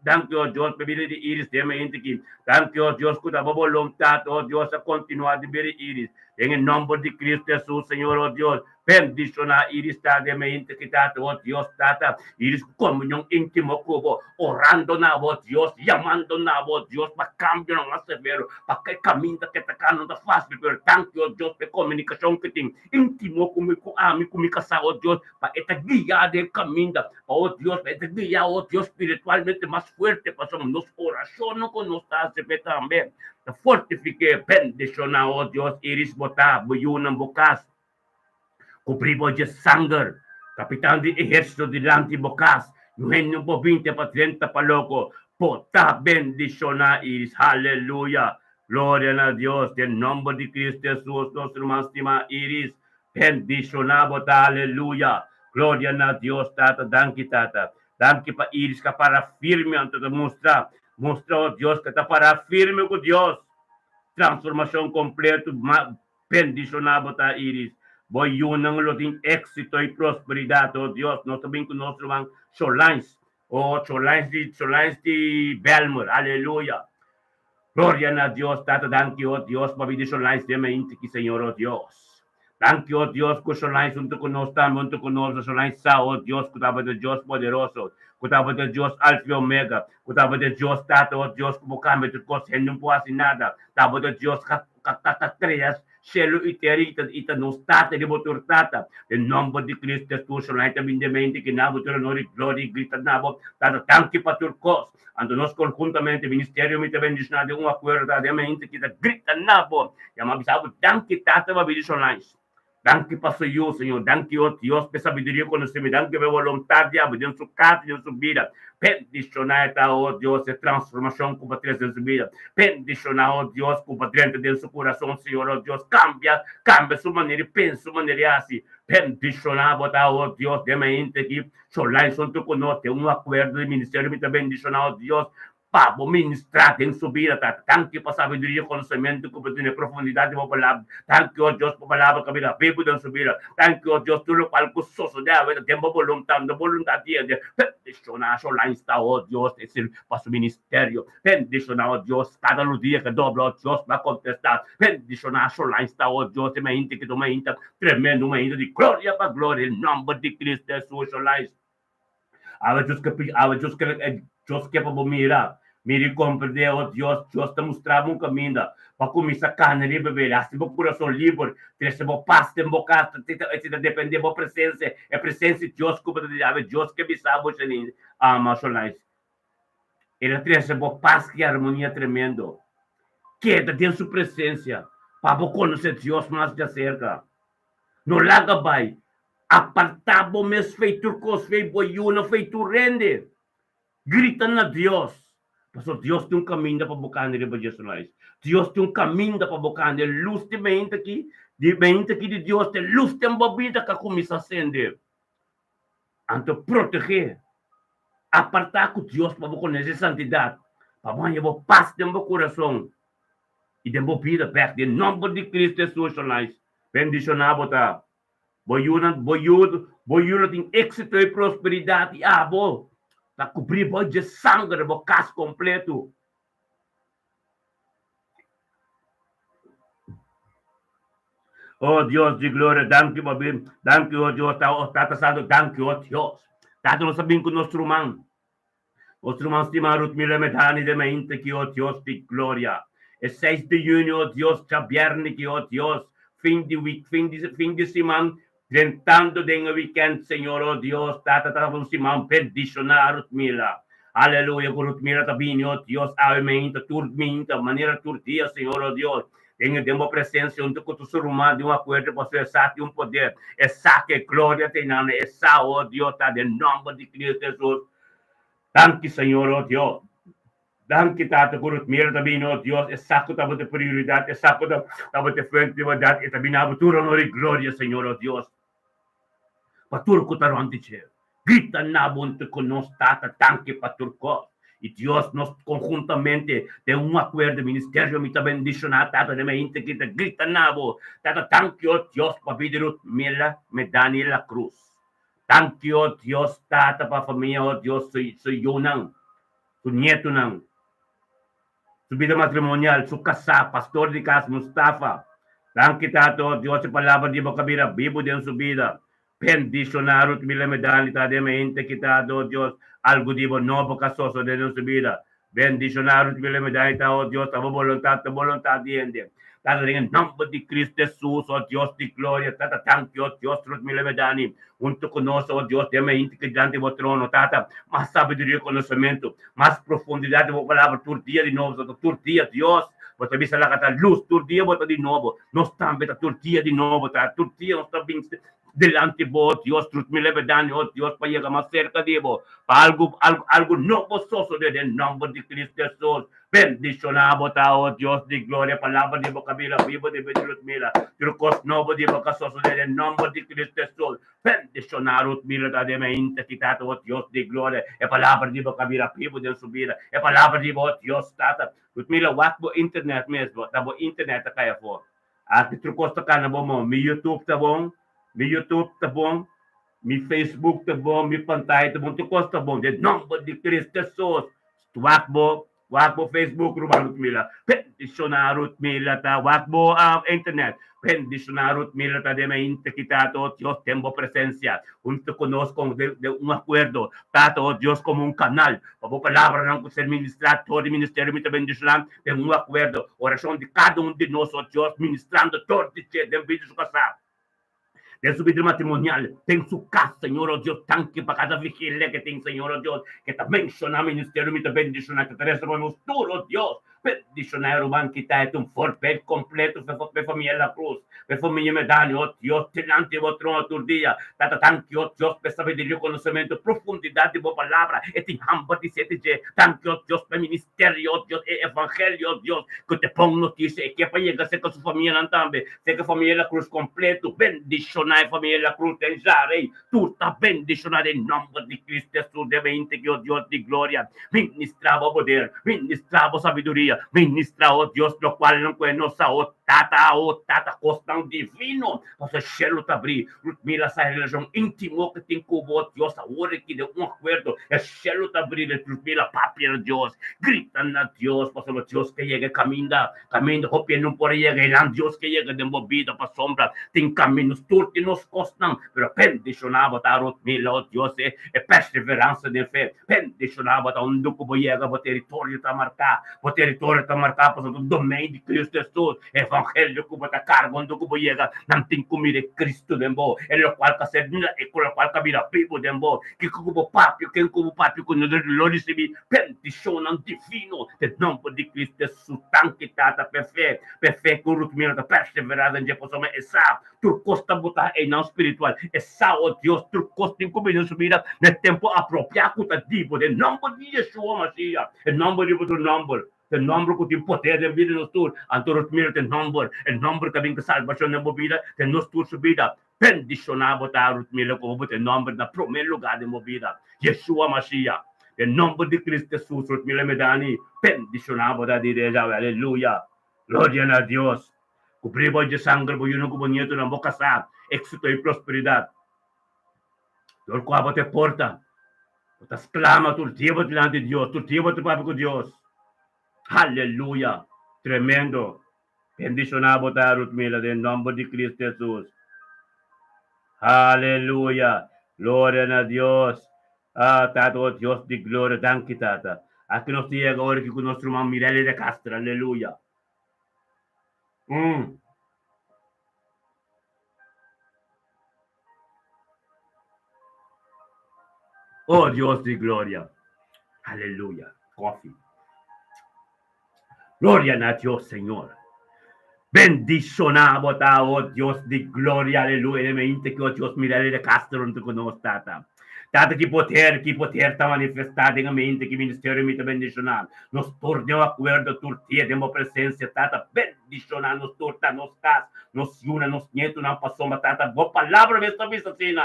thank you, oh Dios, bebida de Iris, de mente que, thank you, oh Dios, que estava vontade, oh Dios, a continuar de ver Iris, em nome de Cristo Jesus, Senhor, oh Dios, Bendición a Iris, Tata, mente que Tata, oh Dios, Tata, Iris, comunión íntimo, cubo, orando na, oh Dios, llamando na, oh Dios, para cambio no más severo, para que camino que te cano da fácil, pero tanto, oh Dios, de comunicación que tem, íntimo comigo, comunicação, oh Dios, para esta guía del camino, oh Dios, para esta guía, oh Dios, espiritualmente más fuerte, para nos oraciones con nos hace también, fortifique, bendición a, oh Dios, Iris, botar, buyunan, bocas, cobrivo de sangue, capitão de exército de Lantibocas, no reino por 20 para 30 para loco, pota bendicionar Iris, aleluya, glória a Deus, em nome de Cristo Jesus, nosso irmão estima Iris, bendicionar, bota aleluya, glória a Deus, tata, danke tata, danke para Iris, que para firme, antes de mostrar, oh Deus, que está para firme com Deus, transformação completa, bendicionar, bota Iris, Boy, yun ang loting éxito e prosperidade, oh Deus, nós também com nós irmão Solans, Solans de Belmore, aleluia. Glória a Deus, Tata, danke, oh Deus, para vir Solans de mente que Senhor, oh Deus. Danke, oh Deus, que Solans junto com nós, junto com nós, Solans sa, oh Deus, que estava de Deus poderoso, que estava de Deus alfa e omega, que estava de Deus, Tata, oh Deus, como câmbio de coisa, não pode nada, estava de Deus, três, Cielo e terra, ita non state di motor tata. In nome di Cristo Jesus, la ita vindemente che nabo tu onore, gloria, grita nabo, tata tanti paturcos. Ando nos conjuntamente ministerio mi te bendicionado un acuerdo de mente que grita nabo. Ya ma bisabo tanti tata va bendicionais. Danke passo io, Senhor. Danke, oh Deus, per sabedoria e conhecimento. Danke per volontà, diabo, dentro sua casa, dentro sua vida. Bendicionar, oh Deus, a transformação com a três dentro vida. Bendicionar, oh Deus, com a dentro do seu coração, Senhor, oh Deus. Cambia sua maneira, pensa sua maneira assim. Bendicionar, botar, oh Deus, de mente aqui. Solar, junto conosco, um acordo de ministério, me bendicionar, oh Deus. Para ministrar, tem subida, tá? Tanto para sabedoria, conhecimento, que profundidade de uma palavra. Tanto, oh Deus, para palavra, que a Bíblia não subida. Tanto, oh Deus, tudo para o sosso dela, tempo voluntade, bendicionar, só lá está, oh Deus, esse para o ministério. Bendicionar, oh Deus, cada dia que dobra, oh Deus, vai contestar. Bendicionar, só lá está, oh Deus, uma mente que toma ainda, tremendo, uma ainda de glória para glória, em nome de Cristo Jesus, só lá está. Deus que para mirar, me compreender, oh Deus, Deus te mostrava um caminho para começar a carne livre, beber, assim, o coração livre, ter essa paz, ter boca, depender da presença, a presença de Deus, como Deus que me sabe, mas ele tem essa paz e harmonia tremendo, que é de sua presença, para conhecer Deus mais de cerca, não larga vai, apartava meus feitos, feito boiuna, feito rende, gritando a Deus. Pastor, Deus tem caminho para bocar nele para Jesus. Deus tem caminho para bocar nele. Luz de mente aqui de Deus, tem luz de uma vida que começa a acender. Então, proteger, apartar com Deus para bocar nessa santidade, para banhar a paz de meu coração e de minha vida perto. Em nome de Cristo Jesus, bendicionar, botar. Boiuna tem êxito e prosperidade. Boa. Para cobrir boi de sangue, o caso completo. Oh Deus de glória, danke, babi. Danke, oh Deus, tá santo, danke, oh Deus. Tato não sabem que nosso irmão estimado, Mila Medani de mente que, oh Deus, de glória. É 6 de junho, oh Deus, Chabierne, que, oh Deus, fim de semana, tentando de weekend, Senhor, oh Deus, tata Simão, bendicionar Mila. Aleluia, por Mila tabini, oh Deus, aumenta, turminta, maneira turdia, Senhor, oh Deus. Tenha uma presença onde tu surumar de uma coisa para ser saque um poder. Essa que glória tem na essa, oh Deus, tá de nome de Cristo Jesus. Danke, Senhor, oh Deus. Danke, Tata, por Mila tabini, oh Deus, essa que estava de prioridade, essa que estava de frente de verdade, e também na abertura, honor e glória, Senhor, oh Deus. Paturco taronte che. Grita na bonte con nos tata tanque paturco. E Deus nos conjuntamente de um acordo ministério me também bendicionar tata de mente que grita na bo. Tata tanque o Deus para pedir mela me dani la cruz. Tanque o Deus tata para família o Deus soy eu não. Su nieto não. Su vida matrimonial, su casa, pastor de casa Mustafa. Thank kita, oh Dios, sa palabra di mo kabira, vivo din su vida. Bendicionar mila medalita de mente kita, oh Dios, algo di mo novo casoso de su vida. Bendicionar mila medalita, oh Dios, a voluntad diende. Tata ringen nombre de Cristo Jesús, oh Dios de gloria, tata thank you, oh Dios, mila medani. Junto conosco, oh Dios, de mente que diante do trono, tata, mais sabedoria e conhecimento, mais profundidade, oh palavra, tur dia de novo, tur dia, Dios. Bota bisa la kata luz, tur dia bota di nuovo, non sta beta tur dia di nuovo, tur dia non sta delante vos, Dios, trus mi leve dani, oh Dios, para llegar más cerca de vos, para algo nuevo soso de el nombre de Cristo Jesús. Bendicionamos, oh Dios de gloria, palabra de boca mira, vivo de Dios mira, trucos nuevo de boca soso de el nombre de Cristo Jesús. Bendicionaros mira de mente quitado, oh Dios de gloria, e palabra de boca mira, vivo de su vida, e palabra de vos, Dios, tata. Mila wakbo internet mesmo, tabo internet kaya po. At trucos ta kana mo, mi YouTube tabong, mi Facebook tabong, mi pantay tabong, trucos tabong, de nombre de Cristo Jesus. Wakbo Facebook rumarut mila, peticionarut mila ta, wakbo internet, peticionarut mila ta de mente quitado, Dios tengo presencia, junto conozco de un acuerdo, tato Dios como un canal, como palabra ng ser ministrador de ministerio me bendicionar, de un acuerdo, oración de cada uno de nosotros, Dios ministrando todo de vídeo su casa. De su vida matrimonial, tem su casa, Señor, oh Dios, tanque para cada vigilia que tem, Señor, oh Dios, que te menciona ministerio, me te bendicionar, que te restauramos tú, oh Dios, bendicionar, Ruban, quita un forfait completo, per familia la cruz, per familia medaglia, oh Dios, delante de vos trono tu día, tata tanque, oh Dios, per sabiduría, conocimiento, profundidad de vos palabra, et in hamba di siete, tanque, oh Dios, per ministerio, oh Dios, e evangelio, oh Dios, que te pongo noticia, e que para llegar a su familia, también, sé que familia la cruz completo, bendicionar, famiglia la cruz del Jare, tutta bendicionare in nome di Cristo Gesù, de mente che, oh Dios di gloria, ministravo poder, ministravo sabiduria, ministravo Dios, lo quale non quello sa, oh tata, costão divino, você cielo t'abri, mira essa religião íntimo que tem com o Deus, a hora que deu acordo, é cielo t'abri, mira papia Deus, grita na Deus, para o Deus que chega, caminha, hopia não pode chegar, Deus que chega de movida para sombra, tem caminhos turti nos costam, pero bendicionava tarot mila, oh Deus, e perseverança de fé, bendicionava ta onde que chega, o território tá marcar para o domínio de Cristo Jesus, evangelho que bota cargo onde que chega, não tem comida Cristo dembo, e lo qual casedina e con lo qual cabira vivo dembo, que como papio, que quando lo recebi, bendicionam divino, de nome de Cristo Jesus, tanque tata per fé, curut mila ta perseverada em posome essa, tu costa botar em não espiritual, essa, oh Deus, tu costa em comunhão subida, no tempo apropriado da divo, de nome de Yeshua Mashiach, em nome de outro nome, el nombre que tem poder de vida nos tur, antoros mira el nombre que vem que salvação na vida, de nos tur subida, bendicionado ta mila como el nombre na primeiro lugar de movida, Yeshua Mashiach, el nombre de Cristo Jesus, mila medani, bendicionado da direja, aleluia, gloria a Dios. Cubrivo de sangre, voy uno como nieto en la boca sa, éxito y prosperidad. Todo el cual te porta, te exclama, tu tiempo delante de Dios, tu tiempo tu papi con Dios. Aleluya, tremendo. Bendicionado ta Ruth Mila, en nombre de Cristo Jesús. Aleluya, gloria a Dios. Tato Dios de gloria, danke tata. Aquí nos llega ahora que con nuestro hermano Mirelle de Castro, aleluya. Oh Dios de gloria. Aleluya. Coffee. Gloria a Dios, Señor. Bendicionamos a oh Dios de gloria. Aleluya. Mente que oh Dios mirare de Castro no te conosco, tata. Tata que poder está manifestado en mente que el ministerio me bendicionar. Nos torneo acuerdo, turtia, demos presencia, tata, bendicionar, nos torta, nos cas, nos una, nos nieto, nos pasó, tata, boa palavra, esta vez assim,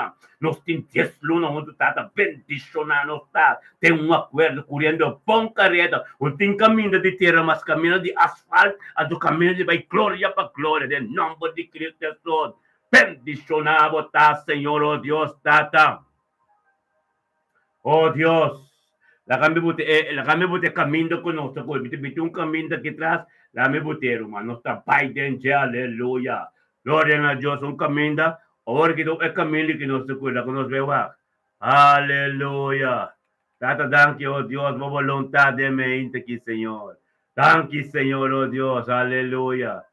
nos tem 10 luna, onde tata, bendicionar, nos tá, tem acuerdo, correndo bom carreta, não tem caminho de terra, mas caminho de asfalto, a do caminho de vai glória para glória, de nome de Cristo Jesus, bendicionado, tá, Senhor, oh Deus, tata. Oh Dios, La kami buti caminando conosco, biti un cammino que tras, la me butero, ma non sta Biden, aleluya. Gloria a Dios, un caminda, ora que é caminho que nós cuida, que nós vemos. Aleluya. Tata, danke, oh Dios, por voluntad de mente aqui, Senhor. Danke, Senhor, oh Dios, aleluya.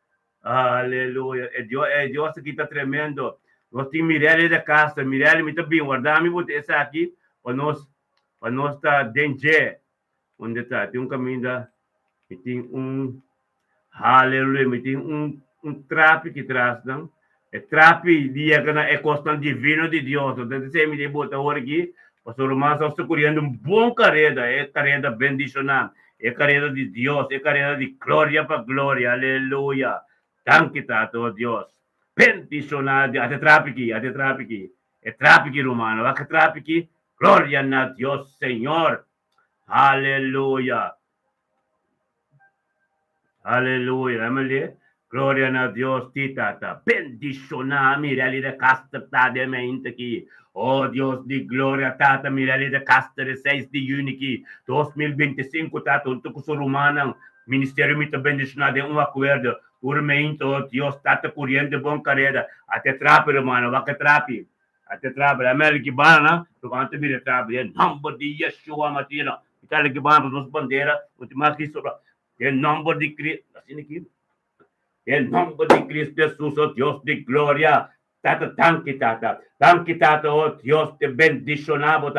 Aleluya. Dios aqui está tremendo. Nós temos Mirelle da casa, Mirelle, muito bem, guardamos essa aqui, para nós está dentro, onde está, tem um caminho, tem um, aleluia, tem um trapo que traz, não? É trapo de é constante divino de Deus. Então, você me botar agora aqui, pastor Romano, só estou correndo um bom carreira, é carreira bendicionada, é carreira de Deus, é carreira de glória para glória, aleluia. Danke, Tato, Deus. Bendicionado, até trapo aqui, é trapo aqui, Romano, vai que trapo aqui, glória a Deus, Senhor, aleluia. Aleluya, amale. Gloria a Dios, titata. Bendiciona, mirali de casta de mente aqui. Oh Deus de glória, tata, mirali de casta de 6 de junho aqui. 2025, tata, junto com o Romano, Ministério muito bendicionado em um acordo. Urmento, oh Deus, tata, correndo de bom carreira. Até trape, irmão, vai que trape. Até trape, amale que bana, tu canta mira trape. Em nome de Yeshua, Matina. Itali que bana, nos bandeira, última aqui sobre. Em nome de Cristo, assim aqui. Em nome de Cristo Jesus, oh Deus de glória. Tata, tanque, tata, oh Deus, te bendicionamos,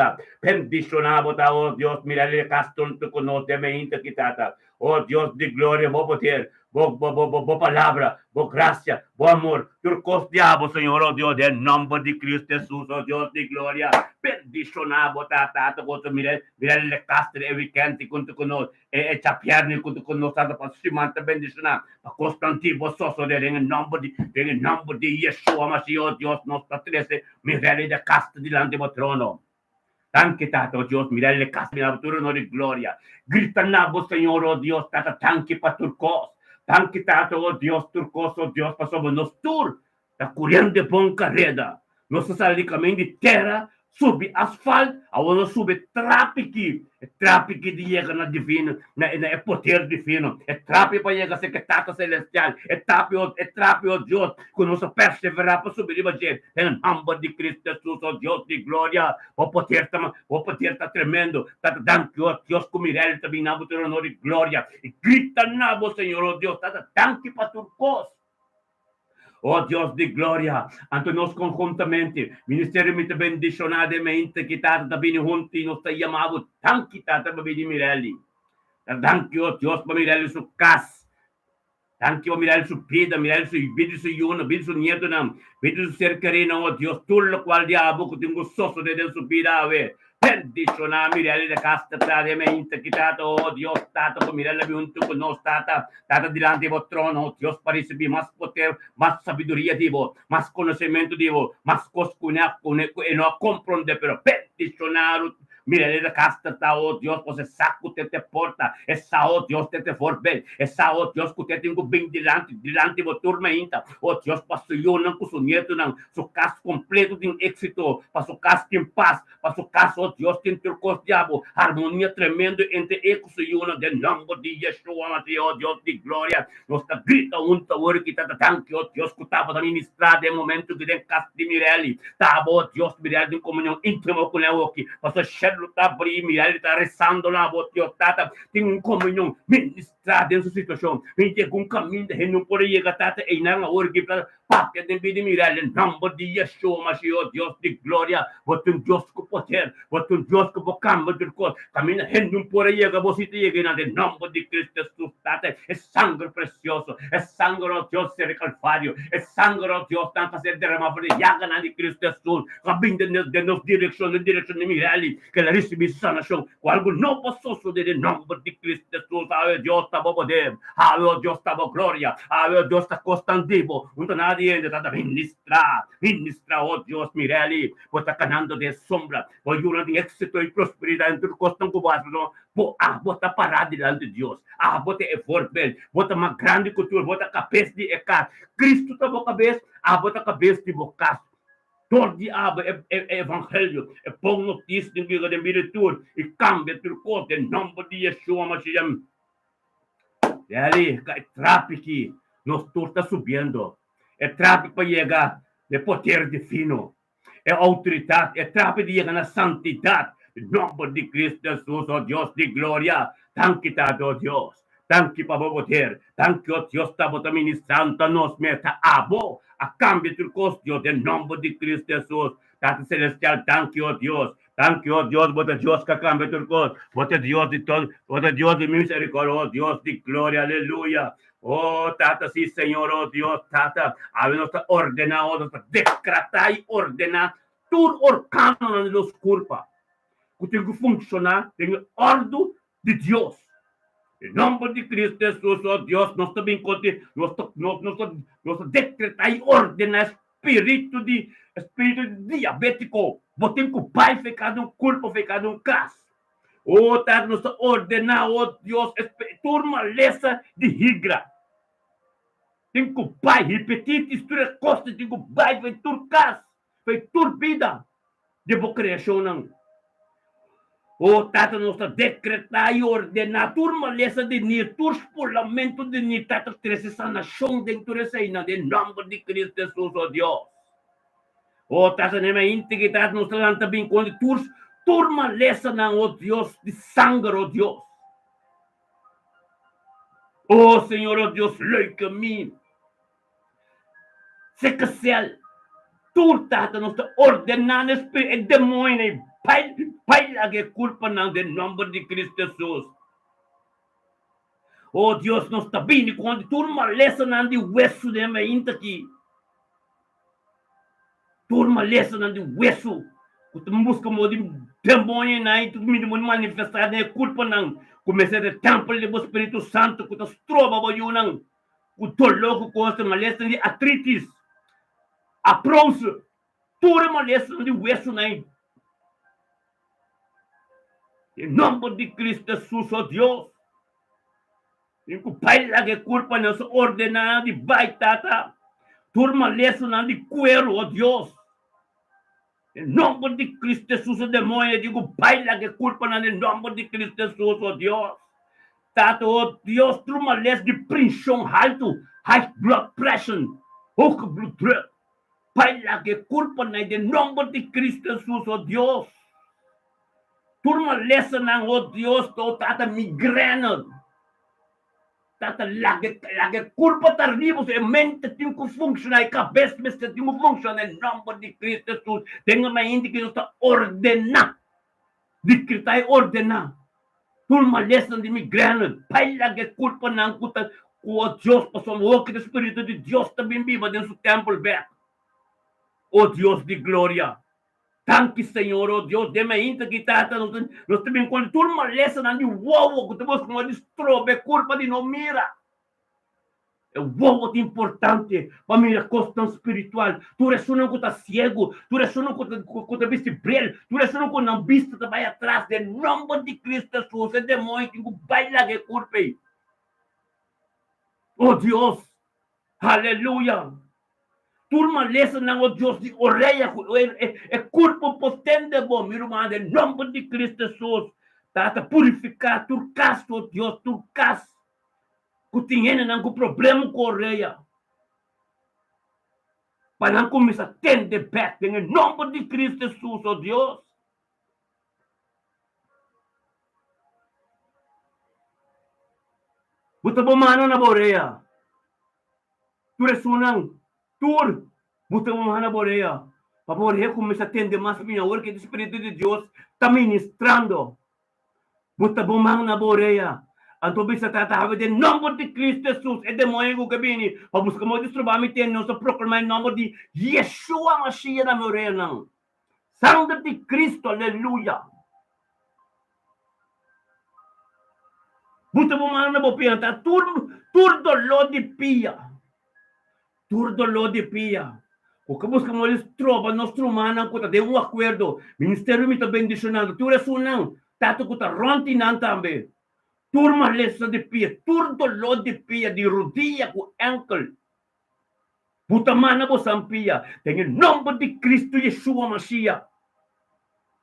oh Deus, mirale caston tu conoce mente que tata. Oh Deus de glória, vou poder, vou palavra, vou graça, vou amor, turcos diabo, Senhor, oh Deus, em nome de Cristo Jesus, oh Deus de glória. Bendicionamos, tata, mirale castre, e weekend, quanto conosco, e chapiarni, quanto conosco, tata, para simanta bendicionar, para Constantivo, sosso, em nome de Yeshua, mas oh Deus, nostra trece, mirale de casta dilante do trono. Tanque, tata, oh Deus, mirale casta dilante do trono de glória. Gritanabo, Senhor, oh Deus, tata, tanque para turcos. Tanque, tata, oh Deus, turcos, oh Deus, passamos nos tur, da corrente de bom carreira. Nossa salicamente de terra, sube asfalto, aonde sube trápique de chega na divino, é poder divino, é trápico para chegar a ser que tata celestial, é trápico, Deus, que nós perseverar para subir de gente, em nome de Cristo Jesus, oh Deus de glória, o poder tá tremendo, tá dando Deus com Mirelle também na botura de glória, e grita na Senhor, oh Deus, tá dando para turcos. Oh Deus de glória, ante nós conjuntamente, Ministério muito bendicionadamente, que está também juntos, nós está chamado, tanque está também de Mirelle. Tanque, oh Deus, para Mirelle su casa. Tanque, oh Mirelle su vida, Mirelle su vida, su yuna, vida su nieto, vida su ser querido, oh Deus, tudo o qual diabo que tem um sosso de Deus su vida, a ver. Bendicionar Mirelle de casta mente que tata, oh Dios, tata, con Mirelle junto con nos, tata delante de vos trono, Dios, para recibir más poder, más sabiduría, divo, más conocimiento, divo, más cosas que no comprende, pero bendicionar Mirelle de casta, oh Dios, pues essa que te porta, essa, oh Dios, te forbe, essa, oh Dios, que te tenho bem delante de vos turma ainda, oh Dios, passo eu não com seu neto, não, seu caso completo de êxito, passo caso em paz, passo caso, oh Deus, tem turcos diabo, harmonia tremenda entre ecos e una, de nome de Yeshua, oh Deus de glória, nós tá grita hora que tá tanque, oh Deus, que estava da ministrar de momento que tem casa de Mirelle, tá, oh Deus, Mirelle, em comunhão íntima com ela aqui, passou cheiro, tá abrir, Mirelle, tá rezando lá, oh Deus, tá, tem comunhão, ministrar dessa situação, vem ter um caminho, de não pode chegar, tá, e não, a hora que tá, papia de Mirelle, em nome de Yeshua, mas, oh Deus de glória, botou Deus com poder, botou Deus com bocamba de cor, caminha, não pode chegar, você chega, em nome de Cristo Jesus, tá, é sangue precioso, é sangue, oh Deus, ser calvário, é sangue, oh Deus, tanto ser derramado, de Cristo Jesus, caminho de nos direção de Mirelle, que ela recebe sanação, com algo não passou sobre o nome de Cristo Jesus, ah, Deus, tá bom poder, ah, Deus, tá bom glória, ah, Deus, tá constantivo, não tá nada ainda, tá ministra, oh Deus, Mirelle, você tá canando de sombra, você de êxito e prosperidade, tudo costão com você, você tá parado diante de Deus, você é forte, você é uma grande cultura, você é cabeça de ecar, Cristo tá bom cabeça, você é cabeça de bocaço, Door diabo evangelio, bom notícia de vida de miritur, e cambia turco, em nome de Yeshua Mashiach. E ali, é tráfico, nós tudo está subindo. É tráfico para chegar de poder divino. É autoridade, é tráfico de chegar na santidade. Em nome de Cristo Jesus, oh Deus de glória. Tanque, oh Deus. Tanque para poder. Tanque, oh Deus, está ministrando a nós, meta abo. A cambio de curso, Deus, em nome de Cristo Jesus. Tata celestial, tanque, oh Deus. Tanque, oh Deus, bota Deus que cambia de curso. Bota Deus de todo, bota Deus de misericórdia, oh Deus de glória, aleluia. Oh, Tata, sim, Senhor, oh Deus, Tata. A nós está ordenado, nós está decretar e ordenar tudo orcano nos culpa. Que tem que funcionar, tem ordem de Deus. Em nome de Cristo Jesus, oh Deus, nós também nós decretar e ordenar espírito de diabético. Botem que o pai ficar no corpo, ficar no caso. Oh, tá, nós ordenar, oh Deus, turma lessa de higra. Tem que o pai repetir, mistura costa, tem que o pai vai turcas, vai turbida. De boa criação, não. O Tata nós decretar e ordenar turma lessa de nir, pulamento de nir, Tata trece sanação dentro dessa ina, em nome de Cristo Jesus, oh Deus. O Tata nem mais integridade nós lanta bem quando turma lessa não, oh Deus, de sangue, oh Deus. Oh Senhor, oh Deus, leite a mim. Se que céu, tu Tata nós ordenando espírito, demônio, pai lá que culpa não, em nome de Cristo Jesus. Oh Deus, nós está bem quando turma lessa não de hueso de mim aqui. Turma lessa não de hueso. Tu busca de demônio não, tu me manifestar de culpa não. Comecei de templo do Espírito Santo, que tu trova boiu não. Que tu louco com essa malessa de artritis. A bronze. Turma lessa não de hueso não. Em nome de Cristo Jesus, oh Deus. E o pai lá que culpa não se ordenar de baitata. Turma lessa não de cuero, oh Deus. Em nome de Cristo Jesus, o demônio, eu digo, pai lá que culpa não, em nome de Cristo Jesus, oh Deus. Tato, oh Deus, turma lessa de pressão alto, high blood pressure, pouco blood pressure. Pai lá que culpa não, em nome de Cristo Jesus, oh Deus. Turma lessa não, oh Deus, tô tata migrana. Tata lage culpa tardivo, se mente tem que funcionar, cabeça tem que funcionar, em nome de Cristo Jesus. Tenha uma mente que está ordenar, decretar e ordenar. Turma lessa de migrana, pai lage culpa não, o Deus, passou o que o Espírito de Deus também viva dentro do templo, oh Deus de glória. Tanque, Senhor, oh Deus, de meinta que tata, nós também quando turma lessa não de uau, que temos como destrobe, culpa de não mira. É uau de importante para mim a questão espiritual. Tu ressonas com tá cego, tu ressonas com tá viste brilho, tu ressonas com não vista tá vai atrás, de nome de Cristo Jesus, é demônio que vai lá que culpa. Oh Deus, aleluia. Turma lessa não, oh Deus, de orelha, é corpo potente, bom, meu irmão, em nome de Cristo Jesus, tá purificar, turcas, oh Deus, turcas, que tem não com problema com a orelha, para não começar a ter debate, em nome de Cristo Jesus, oh Deus. Buta bom mano na orelha, tu ressonan, tur, buta bom mano na orelha. Para poder começar a atender mais minha hora que o Espírito de Deus está ministrando. Buta bom mano na orelha. Então, bisa trata de nome de Cristo Jesus, é demônio que vem. Para buscar o destrobamento, nós proclamamos em nome de Yeshua Mashiach na orelha, não. Sangue de Cristo, aleluia. Buta bom mano na boa tá tudo dolor de pia. Tudo dolor de pia. Porque buscamos eles trova, nós trumana, que tem acordo. Ministério me está bendicionando. Tu és não. Tato que está rontinando também. Turma lessa de pia. Tudo dolor de pia, de rodilha com ankle. Butamana po sampia. Dengan nombre de Cristo Yeshua Mashiach.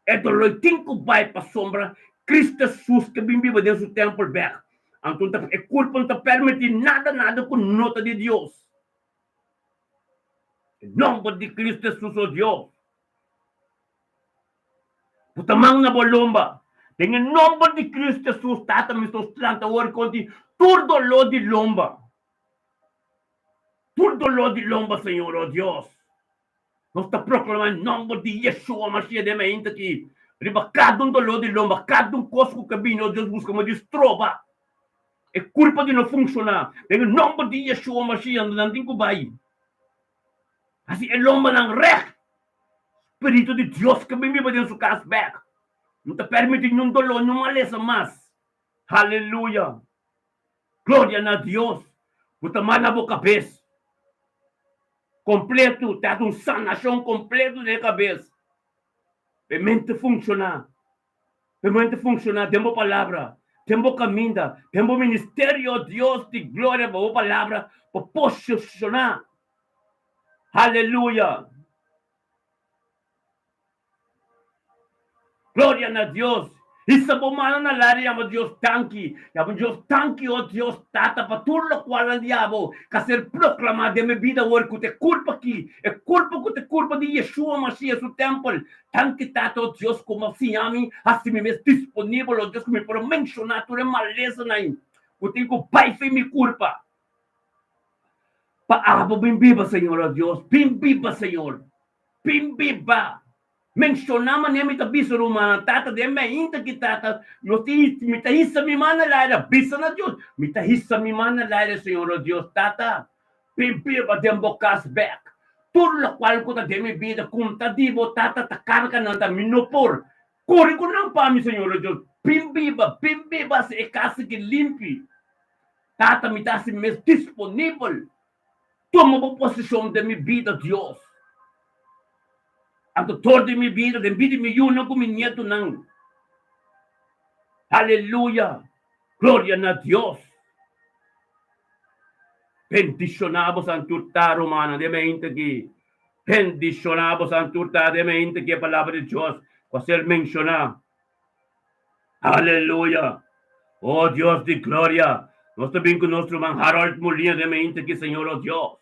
Ito loiting ko bay pa sombra. Cristo Jesus que bimbiba dentro do templo back. Então é culpa não permite nada com nota de Deus. Em nome de Cristo Jesus, oh Deus. Putamang na bolomba. Em nome de Cristo Jesus, tata me sostranta ora conti turdo lo de lomba. Turdo lo de lomba, Senhor, oh Deus. Nós está proclamando em nome de Yeshua Mashiach de mente aqui. Riba cada dolor de lomba, cada cosco cabine, oh Deus, busca uma destrova. É culpa de não funcionar. Em nome de Yeshua Mashiach, não tem como vai. Assim, é lomba ng rek. Espírito de Deus que me vive dentro do cashback. Não te permite nenhum dolor, não maleza mais. Aleluia. Glória a Deus. Puta mana boa cabeça. Completo, tá um sanação completo de cabeça. A mente funcionar. A mente funcionar, tem boa palavra. Tem boa caminho, tem bom ministério, Deus de glória, boa palavra, para posicionar. Aleluia. Glória a Deus. Isa bumana na lari ang Diyos tanki. Yung Diyos tanki o Diyos tata patulok wala diabo. Kasi proklama de me vida war ko te culpa ki. E culpa ko te culpa di Yeshua Mashiach su temple. Tanki tato Diyos ko mafiyami. Assim me mes disponível o Diyos ko me por mencionar tu maleza na in. Kutin ko pai fe mi culpa. Paabo bimbiba Senhor o Diyos. Bimbiba Senhor. Bimbiba. Mencionaman niya mita biso rumana tata de me inta kitata no ti mitahisa mi mana laira bisa na Dios mitahisa mi mana laira Senhor o Dios tata pimpi ba dembo back turla kwal ko ta de mi vida kunta dibo tata takarka nanta minopor kuri ko nang pami Senhor o Dios pimpi ba se ekasi ki limpi tata mitasi mes disponível toma po posisyon de mi vida Dios. Ang tutor de mi vida, de mi yun ang kuminyeto ng Hallelujah! Gloria na Dios! Bendicionamos ang turta romana de mente que bendicionamos ang turta de mente que a palavra de Dios va a ser mencionada. Aleluya! Oh Dios de gloria! Nós também com nosso irmão Harold Molina de mente que Senhor, oh Dios.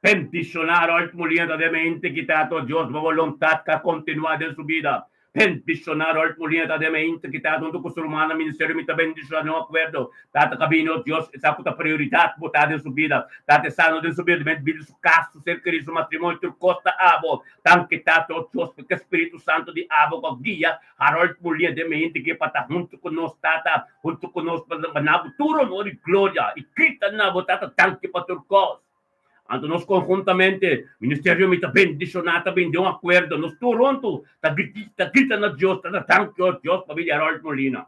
Bendicionar Harold Molina de mente que tato Dios, ma voluntad ka continua de su vida. Bendicionar Harold Molina de mente que tato do curso humano ministério me bendicionar no acordo. Tata cabino Dios, essa puta prioridade botada de su vida. Tata sano de su vida, vida su caso, ser querido matrimônio, tu costa abo. Tanque tato Dios, porque Espírito Santo de abo com guia. Harold Molina de mente que pata junto conosco tata, junto conosco na futuro no de glória. E grita na botata tanque paturcos. Anto nós conjuntamente, Ministério me está bendicionado, bem de um acordo, nós Toronto, está grita na Deus, está thank you, Deus, para vir Harold Molina.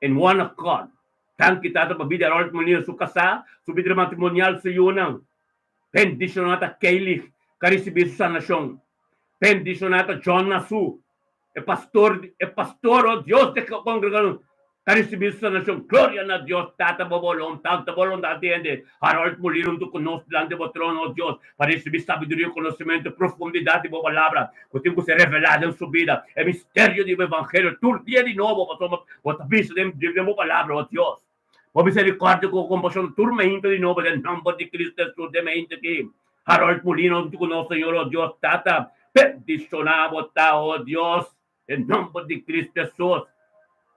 In one accord. Thank you, para vir Harold Molina, su casa, su vida matrimonial sa yunang. Bendicionado Kaylee, karisibi sa nasyon. Bendicionado John Nasu, pastor, oh Deus, de congregação. Karisibi sa nasyon, gloria na Dios, tata bobolong, tata bolong atiende, Harold Molina, tu conosco delante do trono, oh Dios, para receber sabedoria, conhecimento, profundidade de boa palavra, que tem que ser revelado em sua vida, é mistério do evangelho, todo dia de novo, bota bicho de boa palavra, oh Dios. Por misericórdia, com compaixão, turmento de novo, em nome de Cristo Jesus, de mente aqui, Harold Molina, tu conosco, Senhor, oh Dios, tata, bendicionado, oh Dios, em nome de Cristo Jesus.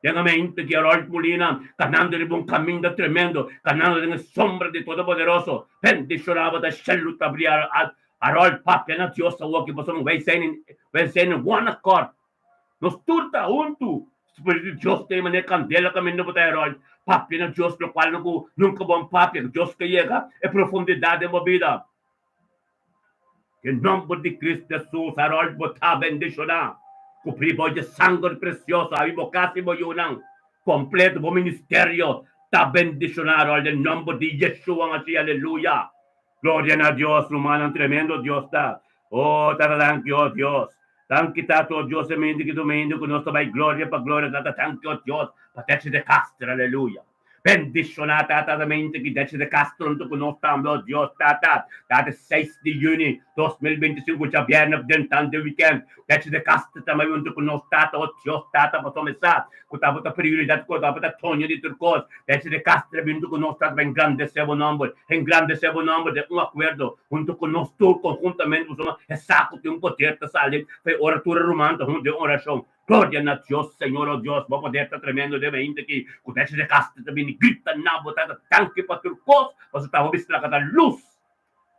Tenha mente que Harold Molina, caminhando de bom caminho tremendo, caminhando na sombra de Todo-Poderoso, bendicionava da luta abrir Harold Papi na Deus o que você vai ser em one accord. Nos turta junto, Espírito de Deus tem maneira candela caminho para Harold Papi na Deus, no qual nunca bom Papi, Deus que chega é profundidade da vida. Em nome de Cristo Jesus, Harold botar bendicionar. Cupribo de sangue precioso, a invocasi mo yunang completo mo ministerio, ta bendicionado al nombre de Yeshua Mashiach, aleluya. Gloria a Dios, humano, tremendo Dios ta. Oh, thank you, Dios. Thank you, tato, Dios, e que domingo, con nostra vai gloria, pa gloria, tata, thank you, Dios, patexe de castra, aleluya. Bendicionar, Tata, que decide Castro, junto con nosotros, Dios, Tata, 6 de junio 2025, ya viernes, dentro del weekend, decide Castro, también junto con nosotros, Tata, Dios, Tata, para comenzar, con la prioridad, con la Tonio de Turcos, decide Castro, junto con nosotros, en grande sebo nombre, de un acuerdo, junto con nosotros, conjuntamente, exacto, de un poder de salir, fue oratura romana, de oración. Gloria a Dios, Señor, oh Dios, vamos a poder estar tremendo de 20 que cudeche de casta também grita na botada tanque para turcos, você estava visto lá cada luz.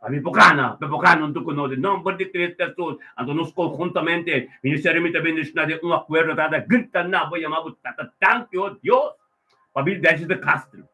A mim bocana não tu conosco, não pode ter pessoas, então nós conjuntamente, ministério também nos dá um acordo, tá grita na boia, mas tá tanque, oh Deus, para vir desde de casta.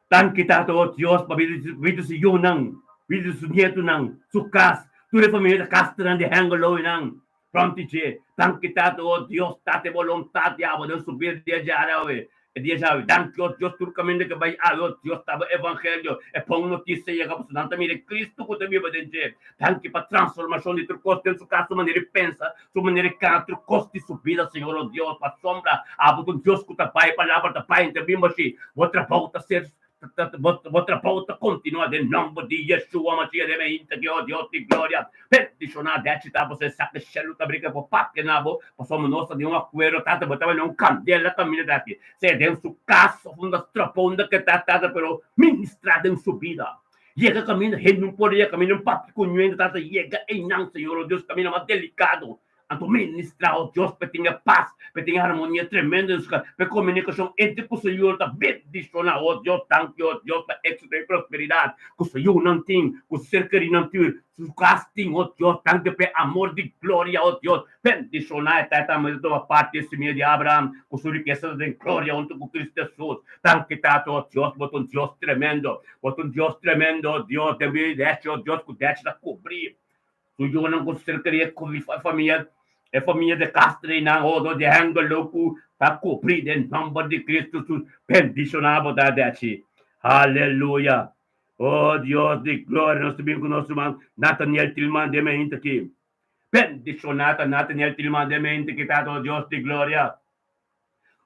Tanque tá, oh Deus, para vir se eu não, vir se nieto não, sucas, toda a família da casta não de hangolo não. Prontici, tanti tato, oh Dios, tate volontà di amo, del subir di ajarawe, e di ajarawe, tanti oh Dios, turcamente che vai, oh Dios, stava evangelio, e pon notizie, che posso tanto mire Cristo, che devi vedere, tanti per trasformazione di turcosti, in su caso, maniera pensa, su maniera che turcosti subida, Signore, oh Dios, per sombra, avuto Dios, che pai, palabra, da pai, intervimos, outra volta ser Vostra pauta continua nel nome di Yeshua Mashiach de Meinte, che oh Dio di gloria, per diccionare decita, você sabe, xelu tá briga por papo, nabo, passamos nossa de um acuerdo, tata, botava não candela também daqui, se deu su caso, funda traponda que tá, pero ministrada em subida. Chega caminho, ele não poderia caminhar um papo com ninguém, tata, chega em não, Senhor, Deus, caminho mais delicado. Anto ministrar, oh Deus, para ter paz, para ter harmonia tremenda, para comunicação entre o Senhor, para bendicionar, oh Deus, tanque, oh Deus, para êxito e prosperidade, que o Senhor não tem, que o cerca de não tem, que o casting, oh Deus, tanque para amor de glória, oh Deus, bendicionar, tá, mas toda parte desse meio de Abraão, com sua riqueza de glória, onde com Cristo Jesus, tanque, tá, oh Deus, bota um Deus tremendo, oh Deus, também deixa, oh Deus, que deixa cobrir, o Senhor não conseguiria cobrir a família, e família de Castre na roda de Hangoloku para cobrir em nome de Cristo Jesus, bendicionado da dete. Aleluia. Oh Deus de glória, nós também com nosso irmão Nathaniel Tilman de mente aqui. Bendicionado Nathaniel Tilman de mente que está, oh Deus de glória.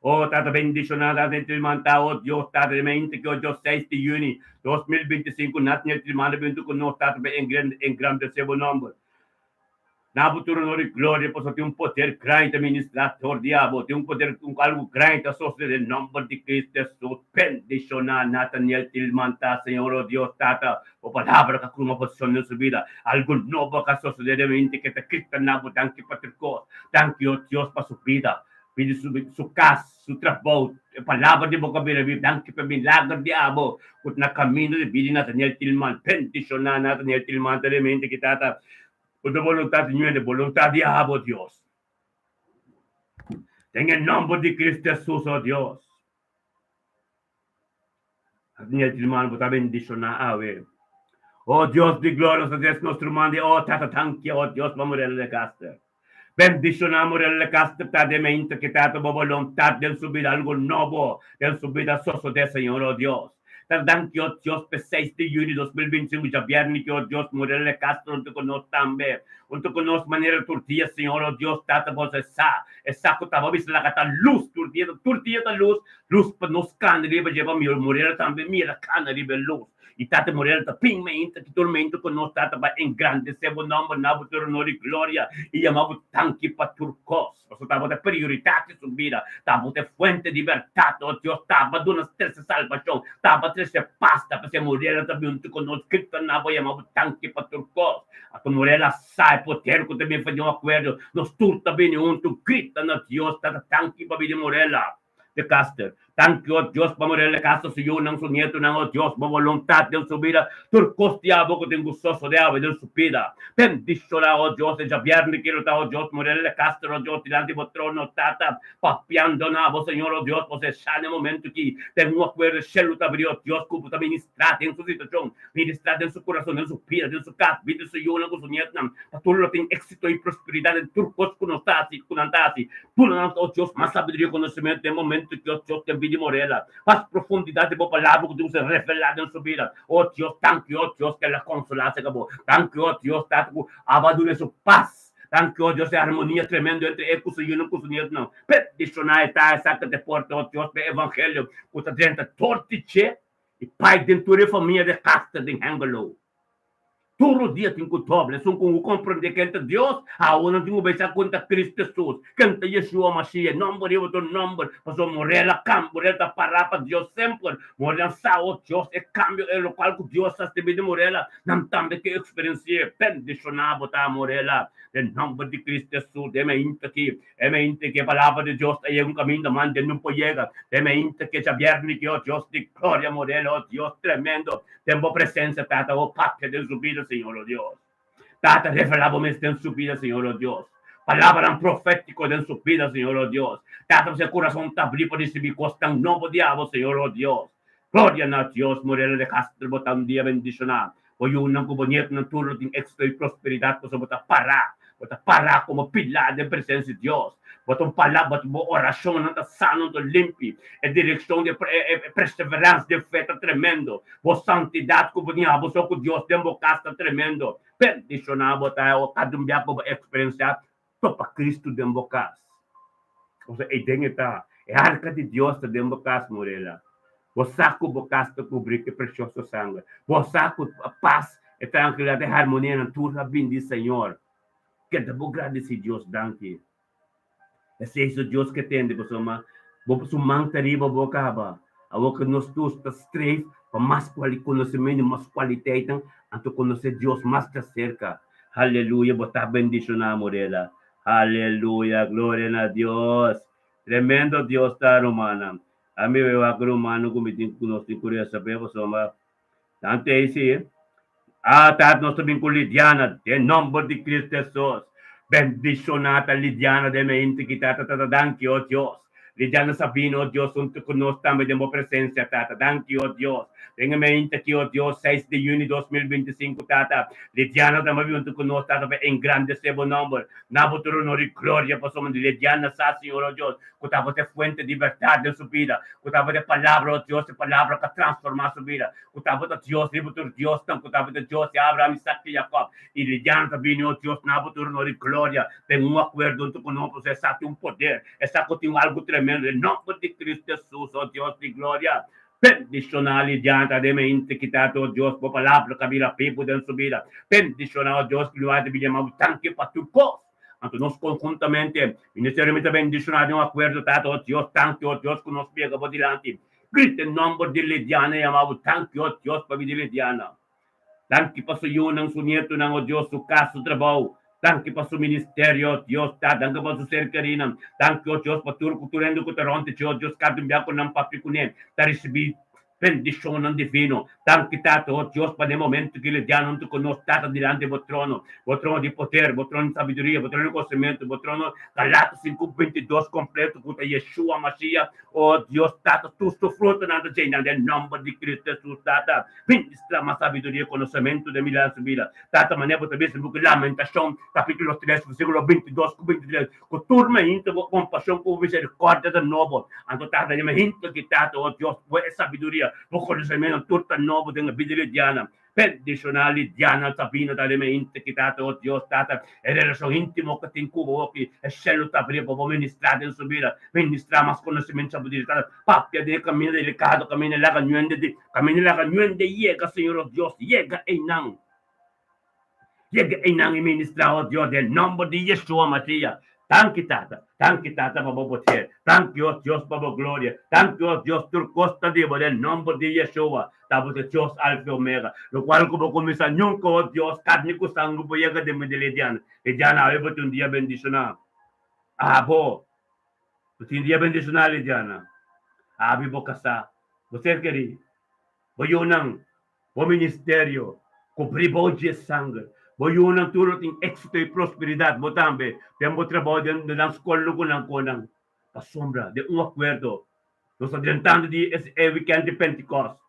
Oh, tata bendicionado Nathaniel Tilman, oh Deus, tata de mente que oh Deus 6 de junho 2025, Nathaniel Tilman de mente com nós, tata em grande seu nome. Na futuro de glória, posso ter poder grande administrador diabo, ter poder algo grande a sociedade, em nome de Cristo Jesus, bendicionar Nathaniel Tilman, Senhor, oh Deus, Tata, o palavra que uma posição na sua vida, algo novo que a sociedade mente que te Cristo na boa, tanque para ter coisa, tanque, oh Deus, para sua vida, pedi sua casa, seu trabalho, a palavra de boca bem, tanque para milagre diabo, na caminho de vida Nathaniel Tilman, bendicionar Nathaniel Tilman, mente que Tata, de voluntad de voluntad de amo, Dios. En el nombre de Cristo Jesús, oh Dios. Hermano, bendicionar, oh Dios de gloria, es nuestro mande, oh tata tanque, oh Dios, vamos a le caster. Bendicionamos el caster, de mente que tata voluntad de subir algo nuevo, de subir a soso de Señor, oh Dios. Tanque, oh Dios, per 6 de junio 2025, já viernes que, oh Deus, Morelle Castro, junto conosco também, junto conosco, maneira tortilha, Senhor, oh Deus, tata, você sabe, que tava visto lá, que tá luz, tortilha da luz para nos canas, riba, já vamos, Morelle também, mira, cana, riba, luz. E tata Morelle, tá pingmente, que tormento conosco, tata, vai engrandecer o nome, na futuro, de glória, e chamava tanque para turcos, você tava de prioridade subida, tava de fonte de verdade, oh Deus, tava de uma terça salvação, tava se pasta para se morrer também junto conosco, que na boia mas tanque para turcos, a tua mulher sai poder que também faz um acordo, nós todos também junto grita na Deus, tá tanque para vir morrer de caster. Tanque, oh Deus, para morrer de caster, se eu não sou neto, não, oh Deus, para vontade de subida, turcos diabo que tem gostoso de ave, de subida. Bendicionar, oh Deus, já viernes que está, oh Deus, morrer de caster, oh Deus, tirando o trono, tata, papiando na, oh Senhor, oh Deus, você já no momento que tem um acordo, céu, abriu, oh Deus, como está ministrado em sua situação, ministrado em seu coração, em sua vida, em sua casa, vida do Senhor, não, com seu neto, não, para tudo tem êxito e prosperidade, turcos que não está, tudo não, oh Deus, mas sabedoria e conhecimento, tem momento que, oh Deus, tem de morela, mas profundidade de palavra que Deus é revelado em sua vida. Oh Deus, tanque, oh Deus, que ela consola se acabou. Tanque, oh Deus, tanto abadure sua paz, Thank you, oh Dios, de armonía tremenda entre ecos y uno con el no. Peticionar está, saca de porta, oh Dios, de evangelio, cuta dentro tortiche, e pai dentro de família de casta de hangalo. Todo dia tem que doble, são com compreender que entre Deus, a uma tem que pensar contra Cristo Jesus, que entre Yeshua Mashiach, number eu tô number, mas o morela cam, morela parar para Deus sempre, morela sao Deus é cambio é local que Deus está de morela, não também que experiência, pendicionar botar morela, de number de Cristo Jesus, de me inte que a palavra de Deus é um caminho da mãe de não pojega, de me inte que já vierni que o Deus de glória morela, o Deus tremendo, tempo presença tata o pacto de subida Señor, oh Dios. Tata, revelamos en su vida, Señor, oh Dios. Palabra profético en su vida, Señor, oh Dios. Tata, ese corazón tabli por recibir costa un nuevo diablo, Señor, oh Dios. Gloria a Dios, morena de Castro, bota un día bendicionar. Hoy un compañero en turno de éxito y prosperidad, pues bota parar como pilar de presencia de Dios. Bota uma palavra, bota uma oração, não está sano, não limpe. É direção de perseverança, de fé, está tremendo. Boa santidade, como tinha, você com Deus, tem boca, está tremendo. Peticionar, botar, o cadumbiar, para experienciar, só para Cristo, tem boca. Ou seja, é a arca de Deus, está dentro boca, Morela. Você com boca, está cobrir, que precioso sangue. Você com a paz, e tranquilidade, e harmonia, na tua bem Senhor. Que te vou agradecer, Deus, danke. Esse é o Deus que tem, pessoal, mas o manto arriba boca ba, a boca nós todos está estreito para mais conhecimento, mais qualidade, então conhecer Deus mais de cerca. Aleluia, botar bendicionar Morela. Aleluia, glória a Deus. Tremendo Deus está romana. A mim eu acho romano como tem conosco curioso saber, pessoal, mas tanto é isso. Tá nós também com Lidiana, em nome de Cristo Jesus. Bendicionata Lidiana de mente kita tata danki oh Dios. Lidiana Sabino oh Dios junto con nos também demo presencia tata danki oh Dios. Tenga mente que oh Dios 6 de junio 2025 tata. Lidiana também junto con nos tata em grande sebo number. Naboturo nori gloria pasamos de Lidiana sa Senhor oh Dios. Kutaba de fuente de verdade de su vida. Kutaba de palavra oh Dios, de palavra que transforma su vida. Kutaba de Dios, libutur Dios tam kutaba de Dios de Abraham, Isaac e Jacob. E Lidiana também oh Dios naboturo nori glória, tem um acordo junto conosco, você sabe um poder, essa tem algo tremendo, em nome de Cristo Jesus, ó Deus de glória, bendicionar diante de mente que está, ó Deus, por palavra, cabira, pipo, dentro subida, bendicionar, ó Deus, que lo de chamar tanque para tu cos, então nós conjuntamente, ministerialmente bendicionar, um acordo, tá, ó Deus, tanque, ó Deus, que nos pega por diante, grita em nome de Lidiana, chamado tanque, ó Deus, para vir de Lidiana, tanque para o yun, ang sunyeto, ó Deus, o caso, o trabalho, tanque para o ministério, Deus, tá, tanque para o ser carinam, tanque, ó Deus, para tudo, culturando, culturante, Deus, cadumbiar com não papicunem, tá receber bendição divino, tanque, tato, ó Deus, para o momento que ele já não te conosco, tata, diante do trono de poder, o trono de sabedoria, o trono de conhecimento, o trono, Galatas 5:22, completo, com Yeshua, Mashiach, ó Deus, tata, tu fruto, nada, em nome de Cristo Jesus, tata, ministra uma sabedoria, conhecimento de milagres de vida, tata, maneira, talvez, no book Lamentação, capítulo 3, versículo 22, 23, com turma, com compaixão, com misericórdia de novo, então, tata, eu me hinto que, tata, ó Deus, é sabedoria, o conhecimento, tudo novo, tem a vida lidiana, bendicionali Diana Sabina dalle mente che tata oh Dio stata e relação íntimo que tem cubo que é celo tá abrir para ministrar em subida ministrar mais conhecimento sabedoria papia de caminho delicado caminho lá ganhando de chega Senhor oh Deus chega e ministrar oh Deus del nome de Yeshua Mashiach. Thank you, Tata, para poder. Thank you, Dios, para glória. Thank you, Dios, por costa de el nombre de Yeshua. Tabo de Dios, Alfa y Omega. Lo cual, como comienza, nunca, oh Dios, carne con sangre, voy a de Medellín. Y ya no, voy un día bendicionar. Bo, un día bendicionar, Lidiana. Vivo casar. Você querido, voy un ministerio, cobrir de sangre. Voy unang tulot ng éxito y prosperidad mo tambe. Tiyan mo trabaho din ng skolo ko ng konang pasombra de un acuerdo. Nos adelantando di weekend de Pentecost.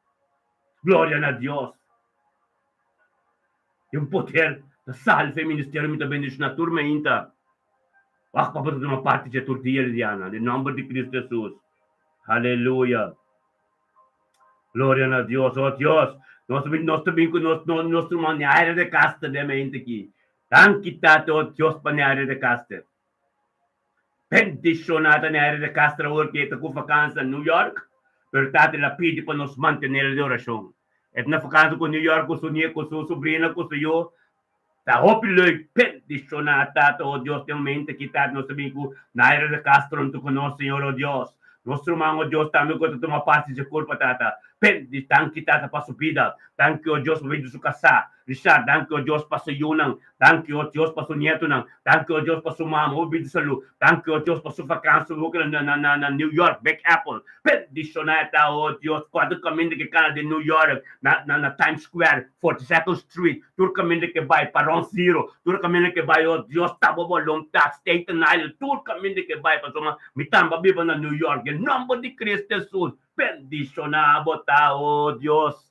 Gloria a Dios. Yung poder da salve ministerio mi bendición na turma inta. Wak pa de uma parte de tortilla Lidiana. In nome de Cristo Jesus. Aleluia. Gloria a Dios. Oh Dios. Nós também com nosso maneira de casta de mente aqui. Thank you, Dios, pangyari de Castro. Bendicionata nere de Castro orqueta com vacanza New York, per tate la pidi para nos mantenere de oração. Et na vacanza com New York, com sua com sua sobrinha, com sua eu, tá hopiloi bendicionata, oh Deus, tem mente que tá nos amigo nere de Castro, tu conosco, Senhor, oh Deus. Nosso irmão, oh Deus, também quando toma parte de corpo, tata. Pendi, tanki tata para subida. Thank you, oh Deus, para vir casa. Richard, thank you, oh Deus, para sua nang. Thank you, oh Deus, para sua nieto nang. Thank you, oh Deus, para sua mama, obedi sa lu. Thank you, oh Deus, para sua vacância, na New York, Back Apple. Bendicionata, oh Deus, quando caminho que cara de New York, na Times Square, 42nd Street, tur caminho que vai para Ron Zero, tur caminho que vai, oh Deus, tabo bolong tax, Staten Island, tur caminho que vai para sua mitamba biba na New York, em nome de Cristo Jesus, bendicionado, oh Deus.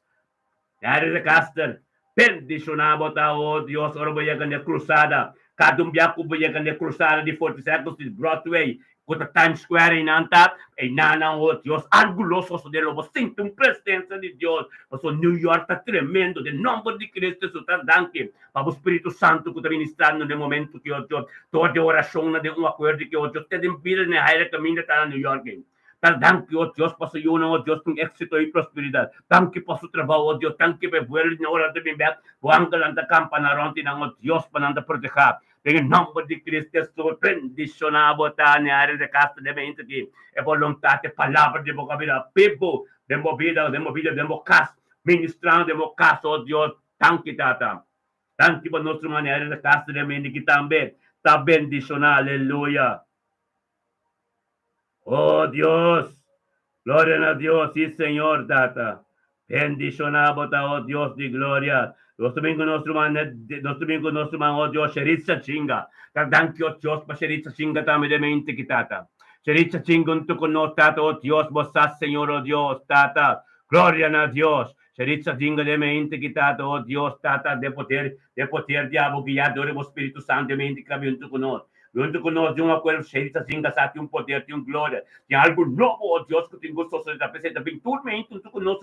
Dari de Caster, bendicionado, oh Deus, ora bayagan de cruzada, kadumbiaku bayagan de cruzada de 42nd Street, Broadway, kota Times Square em Antap, e nanang, oh Deus, orgulhoso de lo, sinto uma presença de Deus, porque New York está tremendo, de nome de Cristo Jesus, tá danke, para o Espírito Santo que está ministrando no momento que, oh Deus, toda oração de acordo que, oh Deus, tem vida na área caminho está na New York. Thank you, oh Deus, para sa iyo oh Deus, kung éxito e prosperidad. Thank you pa sa trabaho, oh Deus. Thank you pa buwelo na oras de bimbet. Buwang kalanda kampanaron tinang, oh Deus, pananda proteja. Dengan nombre de Cristo, su bendicionado tanyari de casta de mente que e volontate, palabra de boca vida, people, de movida, de mocas, ministrando de mocas, oh Deus. Thank you, tata. Thank you pa nostro maniere de casta de mente que também está bendicionado, aleluia. Oh Dios, gloria a Dios, sí Señor, tata. Bendicionado, oh Dios de gloria. Los domingos nuestro man, oh Dios, sheritza chinga. Thank you, Dios, pa sheritza chinga tame de mente kitata. Sheritza chinga unto con nos, tata, oh Dios, vos Señor, oh Dios, tata. Gloria a Dios. Sheritza chinga de mente kitata, oh Dios, tata, de poder, diabo, guiador, o Espírito Santo de mente que junto con nos. Junto con nós, de uma coisa cheia de graça, tem poder, tem glória, tem algo novo, oh Deus, que tem gosto de apresentar bem tudo, junto com nós,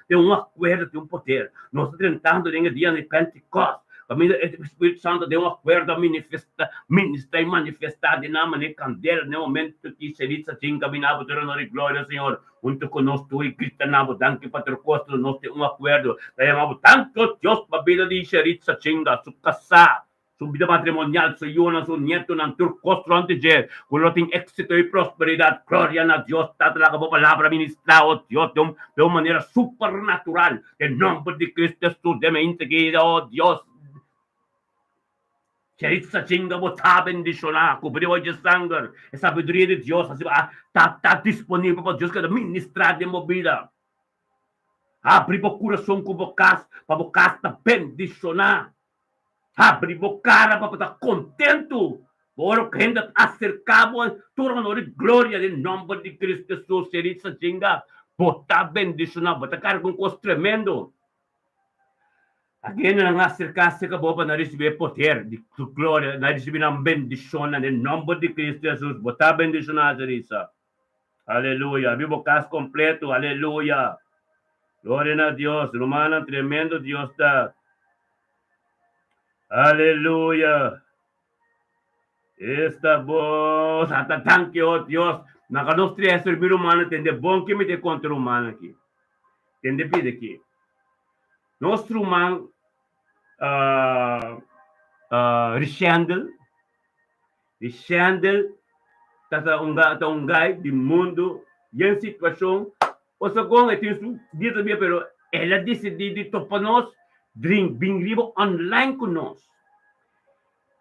tem uma coisa, tem poder. Nós estamos tentando, no dia de Pentecostes, o Espírito Santo deu uma coisa ministrar e manifestar de na maneira candela, no momento que se diz assim, caminhava, ter honra e glória, Senhor, junto com nós, tu e Cristo, danke, Pentecostes, nós temos um acordo, tanto Deus, para a vida de Sheritza Chinga, su casa, su vida matrimonial, su yuna, su nieto, ng turcostro antijer, kung ting éxito y prosperidad, gloria a Dios, tatalaga po palabra ministrado, Dios, de una manera supernatural, en nombre de Cristo Jesús, de mente que, oh Dios, Sheritza chinga mo ta bendicionar, cobrir hoje sangue, a sabedoria de Deus, está disponível para Deus que ministrar de uma vida. Abre o coração com bocas, para bocas está bendicionar. Abre a cara para estar contento. Por que ainda acercamos torno de glória em nome de Cristo Jesus, Sheritza chinga, botar bendicionar, botar cara com coisa tremendo. Aqui na acercar-se acabou para receber poder de glória, na receber uma bendição em nome de Cristo Jesus, botar bendicionar, Sheritza. Aleluia. Vivo caso completo, aleluia. Glória a Deus, Romana, tremendo Deus está. Aleluia. Esta voz, thank you, Deus. Nakanostre servir humano, tende bom que me dê contra humano aqui. Tende pide aqui. Nosso humano, Richandel, tata ungai di mundo, yung sitwasyon, o sa kong ito dito biya, pero ela decidido para nós, bingribo online com nós.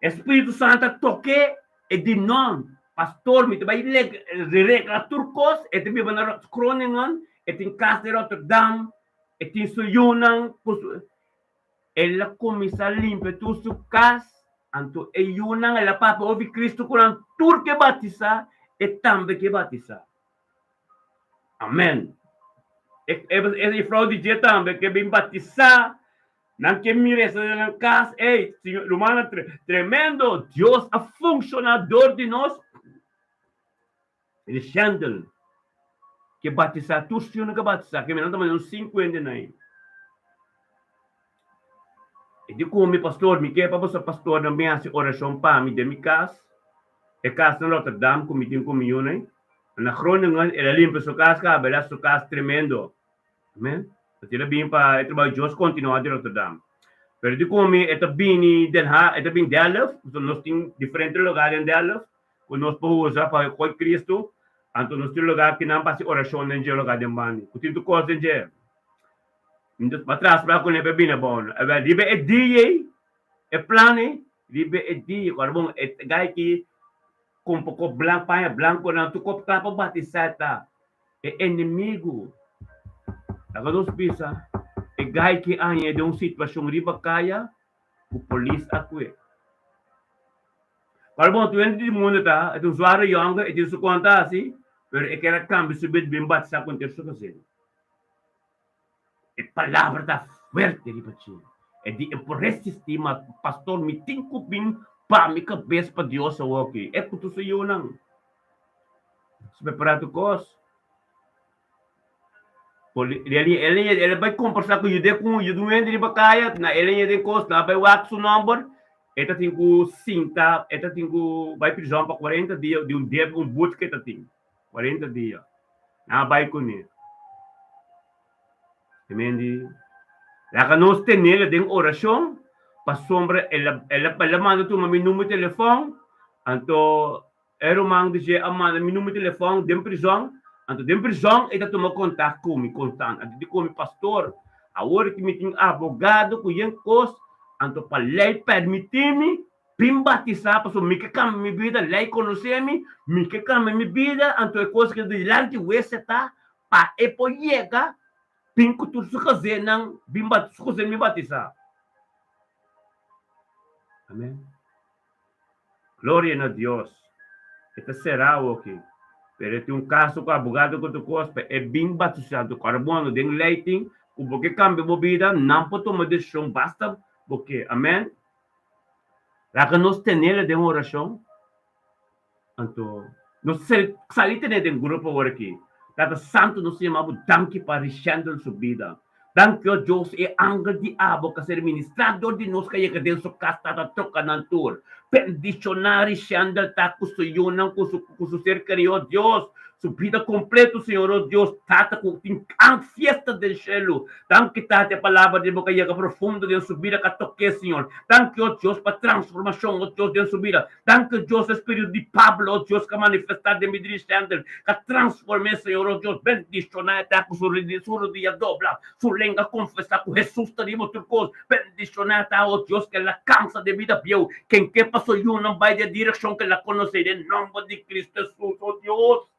Espírito Santo toque e di non, pastor, mi tabay regla turcos, e tibi ba na kroningan, e tin kas de Rotterdam, e tin suyunang, ela começa a limpar tu su casa, anto e yunang ela papa ovi Cristo kulang tur ke batisa, e tambe ke batisa. Amen. E frau di dia tambe ke bim batisa, nang que mire sa casa, Senhor, humana tremendo, Deus a funcionador de nós, ele chandel, que batisa, tu senhor que batisa, que me não também uns 59. E di come pastor, mi che pa sa pastor na minha si oração pa mi de mi cas. E cas na Rotterdam, comitin comunione. Na Groningen, ela limpa su cas ka, bela su cas tremendo. Amen. Tira bem pa, ito ba Diyos continua di Rotterdam. Pero di come, ito bini Den Haag, ito bini Delft, so nos ting diferente lugar en Delft, kung nos po usa pa koi Cristo, anto nos ting lugar kinampa si orasyon ng Diyo lugar den mani. Kutin to cause Diyo. Indus patras pra ko ne be bina bon. Aba di be ediye, e plane, di be ediye, karbong et gay ki kung poko blanco na tukop ka pa batisata, e enemigo. Tagados pisa, e gay ki anya de un sitwasyon riba kaya, o polis ako eh. Karbong tuwen di mundo ta, et usuário younger, et su conta assim, pero e kera cambio subit bimbat sa contexto kasi. E palavra da fuerte riba chi. E di por estima, pastor, mi tinko bin pa mi cabeça pa Dios sa waki. E kuto sa iyo nang. Preparato kos. Ele vai conversar com o Yude com o Yuduende de Bacaya, na ele de cos, na vai wax o number, eta tingo cinta, eta tingo vai prisão para 40 dias, de um dia um boot que eta tingo. 40 dias. Na vai com ele. Temendi. La que nos tenele de oração, pa sombra, ela manda tu mi número de telefone, anto, era mang dice, manda mi número de telefone, de prisão, anto de prisão, eta toma contato comigo, contato, anto de como pastor, agora que me tem advogado, com yen cos, anto pa lei permitir-me, pim batizar, passo, me que cambia minha vida, lei conhecer-me, me que cambia minha vida, anto é coisa que delante o esse tá, pa e po yega, pinko tu su fazer ng bimbat su fazer me batizar. Amém. Glória a Deus. Ito será o que. Pero tem um caso com o abogado que tu cospe é bem batizado carbono de leiting, porque cambia a vida, não pode tomar decisão, basta porque, amém. Lá que nós temos de uma oração, então, nós saímos de um grupo aqui. Tata santo nos chamamos danke para rixando sua vida. Danke o Deus e anga di abo ka ser ministrador di nos kaya kaden so kasta ta troca ng tour. Bendicionar rixando ta kusuyunan kusu ser querido Deus. Su vida completo, Senhor, oh Deus, tata com a fiesta del cielo. Danke tate palavra de boca llega profundo de sua vida que toque, Senhor. Danke, oh Deus, para transformação, oh Deus, de sua vida. Danke, Deus, Espírito de Pablo, oh Deus, que manifestar de midri standard, que transforme, Senhor, oh Deus, bendicionar ta com sua dia dobla, sua lenga confessar com Jesus, tarimo turcos, bendicionar ta, oh Deus, que ela cansa de vida piu, quem que passou eu não vai de direção que ela conhece, em nome de Cristo Jesus, oh Deus.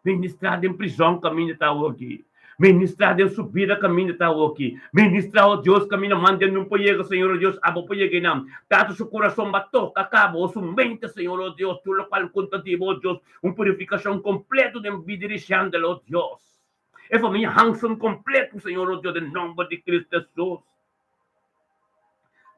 Ministrado em prisão, caminho está aqui. Ministrado em subida, caminho está aqui. Ministrado, Deus, caminho, manda não pode Senhor, Deus, abo pode não. Tato seu coração batou, acabou, sua mente, Senhor, Deus, tu local contativo, Deus, purificação completa de vida dirigendo, Deus. E família, hanson completo, Senhor, Deus, em nome de Cristo Jesus.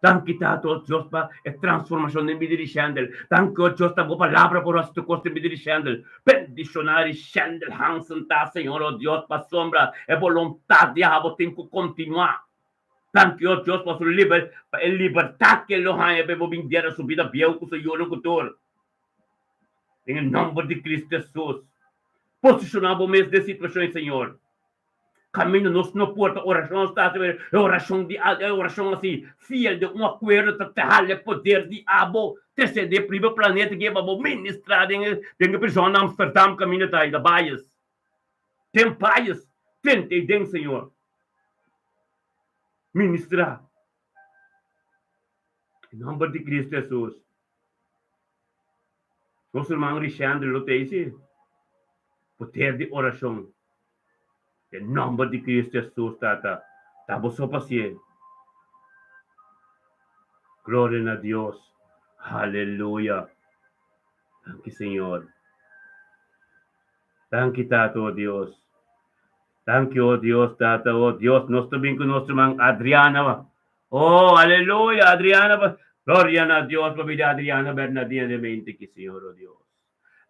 Danke tato, Dios, pa e transformación de mi dirigente. Danke, Dios, ta palabra por nuestro coste mi dirigente. Bendicionar Shandel Hansen ta, Señor, oh Dios, pa sombra e voluntad de abo tengo continuar. Danke, oh Dios, pa su libertad que lo hay pe vindiera su vida bien con su yono cultor. En el nombre de Cristo Jesús. Posicionamos mes de situación, Señor. Caminho nos no porta oração está oração assim fiel de um acordo de poder de abo terceiro primeiro planeta que vamos ministrar em prisão na Amsterdam caminho da Baias tem Baias tem Senhor ministrar em nome de Cristo Jesus nosso irmão Richard Lutesi poder de oração em nome de Cristo Jesus, Tata. Estamos só pacientes. Glória a Deus. Aleluia. Thank you, Senhor. Thank you, Tata, oh Deus. Thank you, oh Deus, Tata, oh Deus. Nós também com nosso irmão Adriana. Oh, aleluia, Adriana. Glória a Deus, pabida Adriana Bernardina de mente que, Senhor, oh Deus.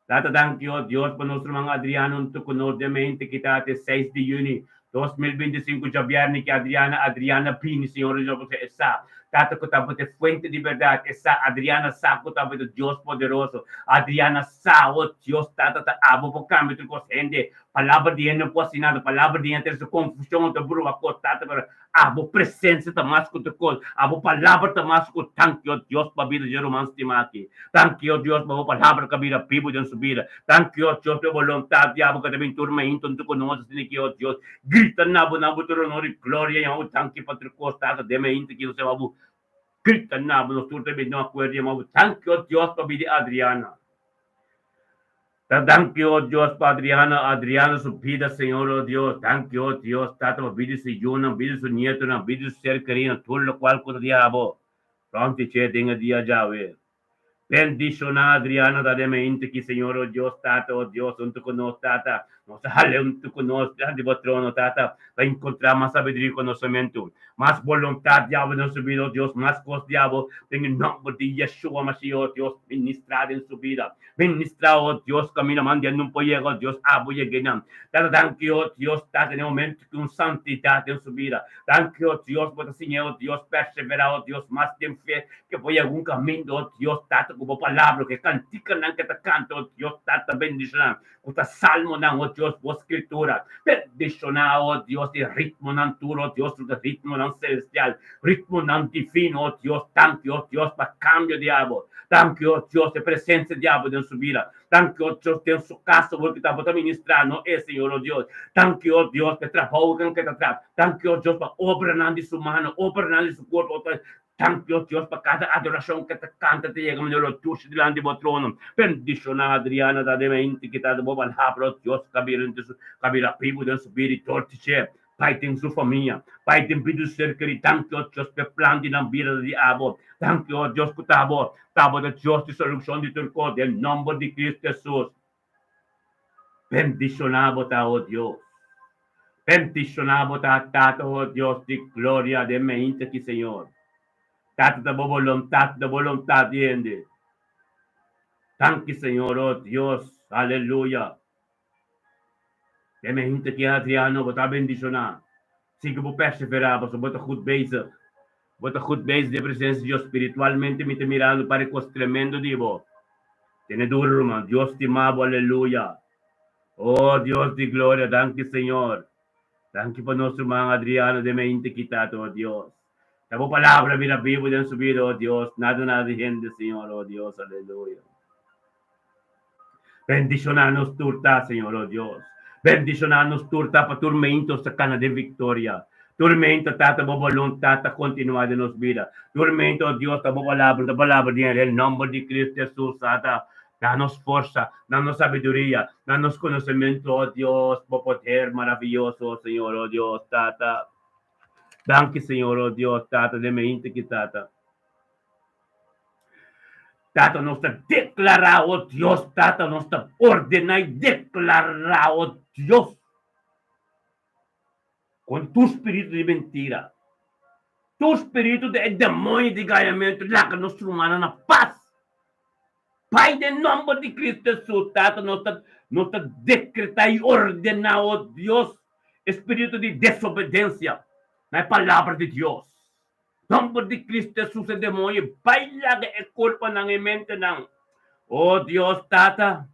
Tata, thank you, Dios, por nuestro hermano Adriano, tu conor de mente que tate 6 de junio. 2025 ya viernes que Adriana Pini, Señor, yo pues esa, Tata ko tapos de fuente de verdad, esa Adriana sa ko tapos de Dios poderoso, Adriana sa, oh Dios, Tata, abo po kami tu kos hindi, palabra di yan po sinado, palabra di yan sa confusión, ta bro ako, Tata, pero abo presencia ta mas ko tu kos, abo palabra ta mas ko, thank you, Dios, pabida de romans timaki, thank you, Dios, abo palabra kabida, pibo dyan subida, thank you, Dios, pe voluntad, abo ka tabing turma, hinton tu konos, sinikyo, Dios, gritan na bo turonori, gloria, yung thank you, patrikos, Tata, deme hinti kilo sa abo, gritan na bo, turte bin no acuerdo, yung thank you, Dios, pabida Adriana. Thank you, oh Dios, Padre Adriana, su vida, Señor, oh Dios. Thank you, oh Dios, Tata, vida su yuna, vida su nieto, vida su ser querido, todo lo cual con diabo. Pronto, che, tenga dia Yahweh. Bendicionar Adriana da mente que Señor, oh Dios, Tata, oh Dios, junto con nos, Tata, nos sale junto con nos, de trono, Tata, para encontrar más sabiduría y conocimiento, más voluntad, Diablo, en su vida, oh Dios, más cosas, Diablo, en el nombre de Yeshua, Mashiach, oh Dios, ministrar en su vida, ministrar, oh Dios, camina, mandiando un pollo, oh Dios, abo y guinan, Tata, thank you, oh Dios, Tata, en el momento con santidad en su vida, thank you, oh Dios, por el Señor, oh Dios, perseverar, oh Dios, más de fe, que voy a algún camino, oh Dios, Tata, como palabra que cantica nan que te canto, oh Dios, Tata, bendición, esta salmo nan, oh Dios, por escritura, bendición, oh Dios, de ritmo nan turo, oh Dios, de ritmo nan celestial, ritmo nan divino, oh Dios, thank you, oh Dios, para cambio, diablo, thank you, oh Dios, de presencia, diablo, en su vida, thank you, oh Dios, en su casa, porque está para ministrar, no es, Señor, oh Dios, thank you, oh Dios, que trabajo, que te trata, thank you, oh Dios, para obra nan de su mano, obra nan de su cuerpo, thank you, Dios, para cada adoración que te canta, te llega a los tus delante de trono. Bendición a Adriana, da mente que te debo palabra, Dios, cabira pivo de su vida y tortiche. Pai tem sua família, Pai tem pedido ser querido, thank you, Dios, pe plan de na vida de abo, thank you, Dios, que tabo de Dios, de solução de turco, del nombre de Cristo Jesus. Bendicionado ta, oh Dios. Bendicionado ta, oh Dios, de glória, de mente que Senhor. Tata da voluntad, entiende. Thank you, Señor, oh Dios, aleluya. Deme gente que Adriano, bota bendicionar. Siga por perseverar, bota goed bezig. Bota goed bezig de presencia de Dios espiritualmente, me te mirando para cosas tremendo, digo. Tiene duro, hermano. Dios te amado, aleluya. Oh, Dios de gloria, thank you, Señor. Thank you por nuestro hermano Adriano, deme gente quitado, oh Dios. La palabra, mira, vivo en su vida, oh Dios. Nada de gente, Señor, oh Dios, aleluya. Bendicionarnos turta, Señor, oh Dios. Bendicionarnos turta para tormentos sacana de victoria. Tormento, tata, voluntad, continuar de nos vida. Tormento, oh Dios, la palabra de el nombre de Cristo Jesús, tata. Danos fuerza, danos sabiduría, danos conocimiento, oh Dios, por poder maravilloso, Señor, oh Dios, tata. Thank you, Señor, oh Dios, Tata, de mente que Tata. Tata, nos está declarado, oh Dios, Tata, nos está ordenado y declarado, oh Dios, con tu espíritu de mentira, tu espíritu de demonio de engañamiento, la que nos humana na paz. Pai, en nombre de Cristo Jesús, Tata, nos está decretado y ordenado, oh Dios, espíritu de desobediencia. Na palavra de Deus. Nombre de Cristo Jesus é demônio. Baila de corpo ng mente ng. Oh Deus, Tata.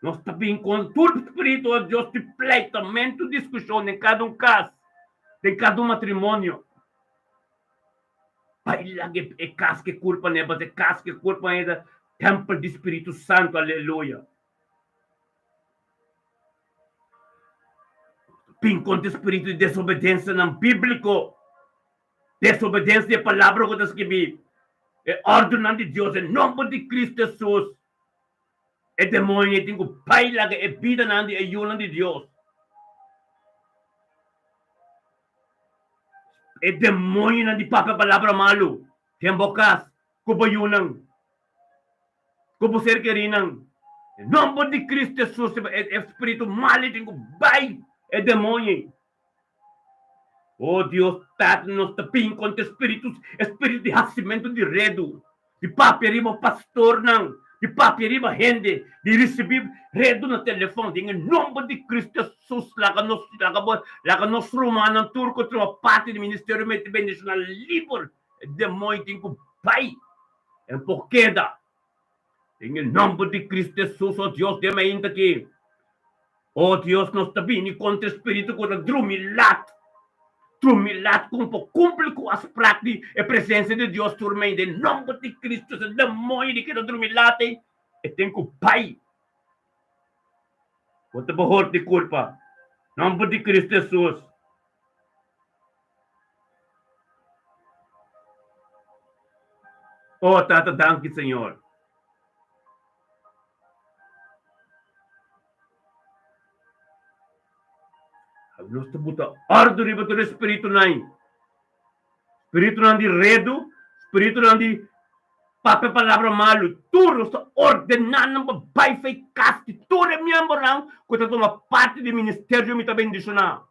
Nós também com todo espírito, oh Deus, de pleitamento, discussão em cada caso. Em cada matrimônio. Baila de caso que culpa neba, de caso que culpa é templo do Espírito Santo. Aleluia. Pin contra espírito de desobediência não bíblico. Desobediência de palavra que está escrito. É ordem de Deus, em nome de Cristo Jesus. É demônio, tem que bailar, é vida, é yuna de Deus. É demônio, de papa palavra malo. Tem bocas, kubo yunang. Kubo ser querinang. Em nome de Cristo Jesus, é espírito malo, tem que bailar. É demônio. Oh Deus, Tata, nos tapim contra espírito de nascimento de redo. De paperimo pastor, não. de papiriba rende, de receber redo no telefone, em nome de Cristo Jesus, laga nos romano turco, uma parte do Ministério Mente Bendicional livre, demônio tem que pai, em porqueda, em nome de Cristo Jesus, oh Deus, de ainda aqui, oh Deus, nós também contra o Espírito, contra drumilat com cumpre com as práticas e presença de Deus, turma, em nome de Cristo, o demônio de que está drumilat, e tem que pai, quanto borro de culpa, nome de Cristo Jesus. Oh, Tata, danke, Senhor. Nós temos ordem do Espírito não. Espírito não de redo, Espírito não de papel palavra malo. Tudo está ordenando, vai ficar, tudo é membro não, quando uma parte do ministério me também diz não.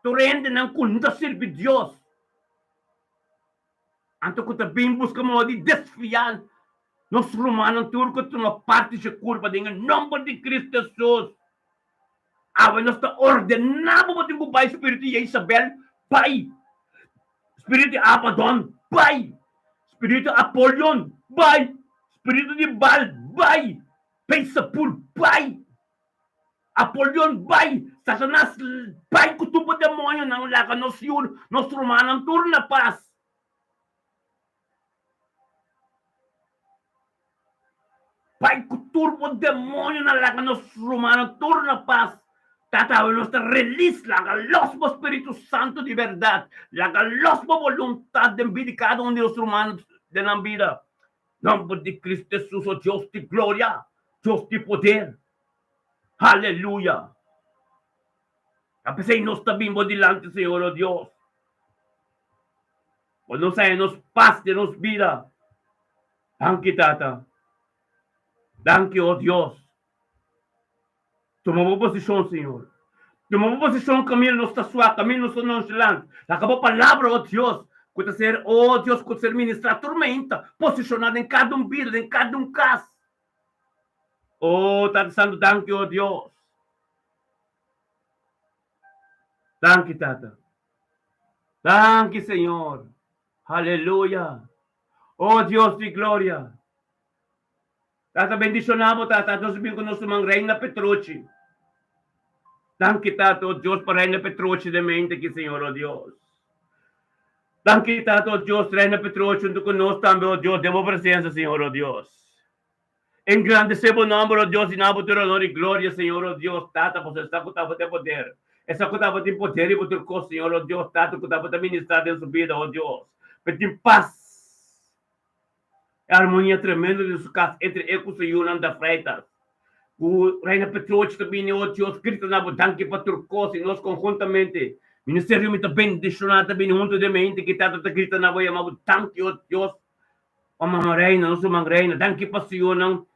Tu rende não conta servir Deus. Então que também busca modo de desfiar. Nós romanos turco tu uma parte de culpa de nome de Cristo Jesus. Nós está ordenando para o pai Espírito de Isabel, pai. Espírito de Abaddon, pai. Espírito de Apolion, pai. Espírito de Baal, pai. Pensapul, pai. Apolion, pai. Satanás, pai, que tu pode demônio, não laga nos yun, nos romanos turno na paz. Pai, que turbo demônio na laga nos romanos turno na paz. Tata, nuestra release, laga los Espíritu Santo de verdade, laga los vontade de vida de cada um de los humanos de la vida. Nome de Cristo Jesus, oh Deus de glória, Deus de poder. Aleluia. Apesar de nós também delante, Senhor, oh Deus. Quando nós nos paz de nos vida. Danke, Tata. Danke, oh Deus. Tomamos posição, Senhor. Tomamos posição, caminho não está suave, caminho não está nonchalant. Acabou a palavra, oh Deus. Quando ser, oh Deus, quando ser ministrar tormenta, posicionado em cada vida, em cada caso. Oh, Tata Santo, danke, oh Deus. Danke, Tata. Danke, Senhor. Aleluia. Oh Deus de glória. Tata, bendicionamos, Tata, nós vimos que nós somos Reina Petrucci. Danke, Tata, oh Deus, para Reina Petrucci de mente aqui, Senhor, oh Deus. Danke, Tata, oh Deus, Reina Petrucci, junto conosco também, oh Deus, demos presença, Senhor, oh Deus. Engrandecemos o nome, oh Deus, e nabo teu honor e glória, Senhor, oh Deus, Tata, você está com o poder. Essa coisa tem poder e poder com o Senhor, oh Deus, Tata, que está ministrado em sua vida, oh Deus. Pedir paz. A harmonia tremenda de sua casa entre Ecos e Yolanda Freitas. O Reina Petrucci também, oh Deus, Cristo, na danke para Turcos e nós conjuntamente. Ministério me também deixou também junto de mente que Tata Cristo na voia, mas danke, oh Deus. O Mama Reina, nosso Mama Reina, danke para o Senhor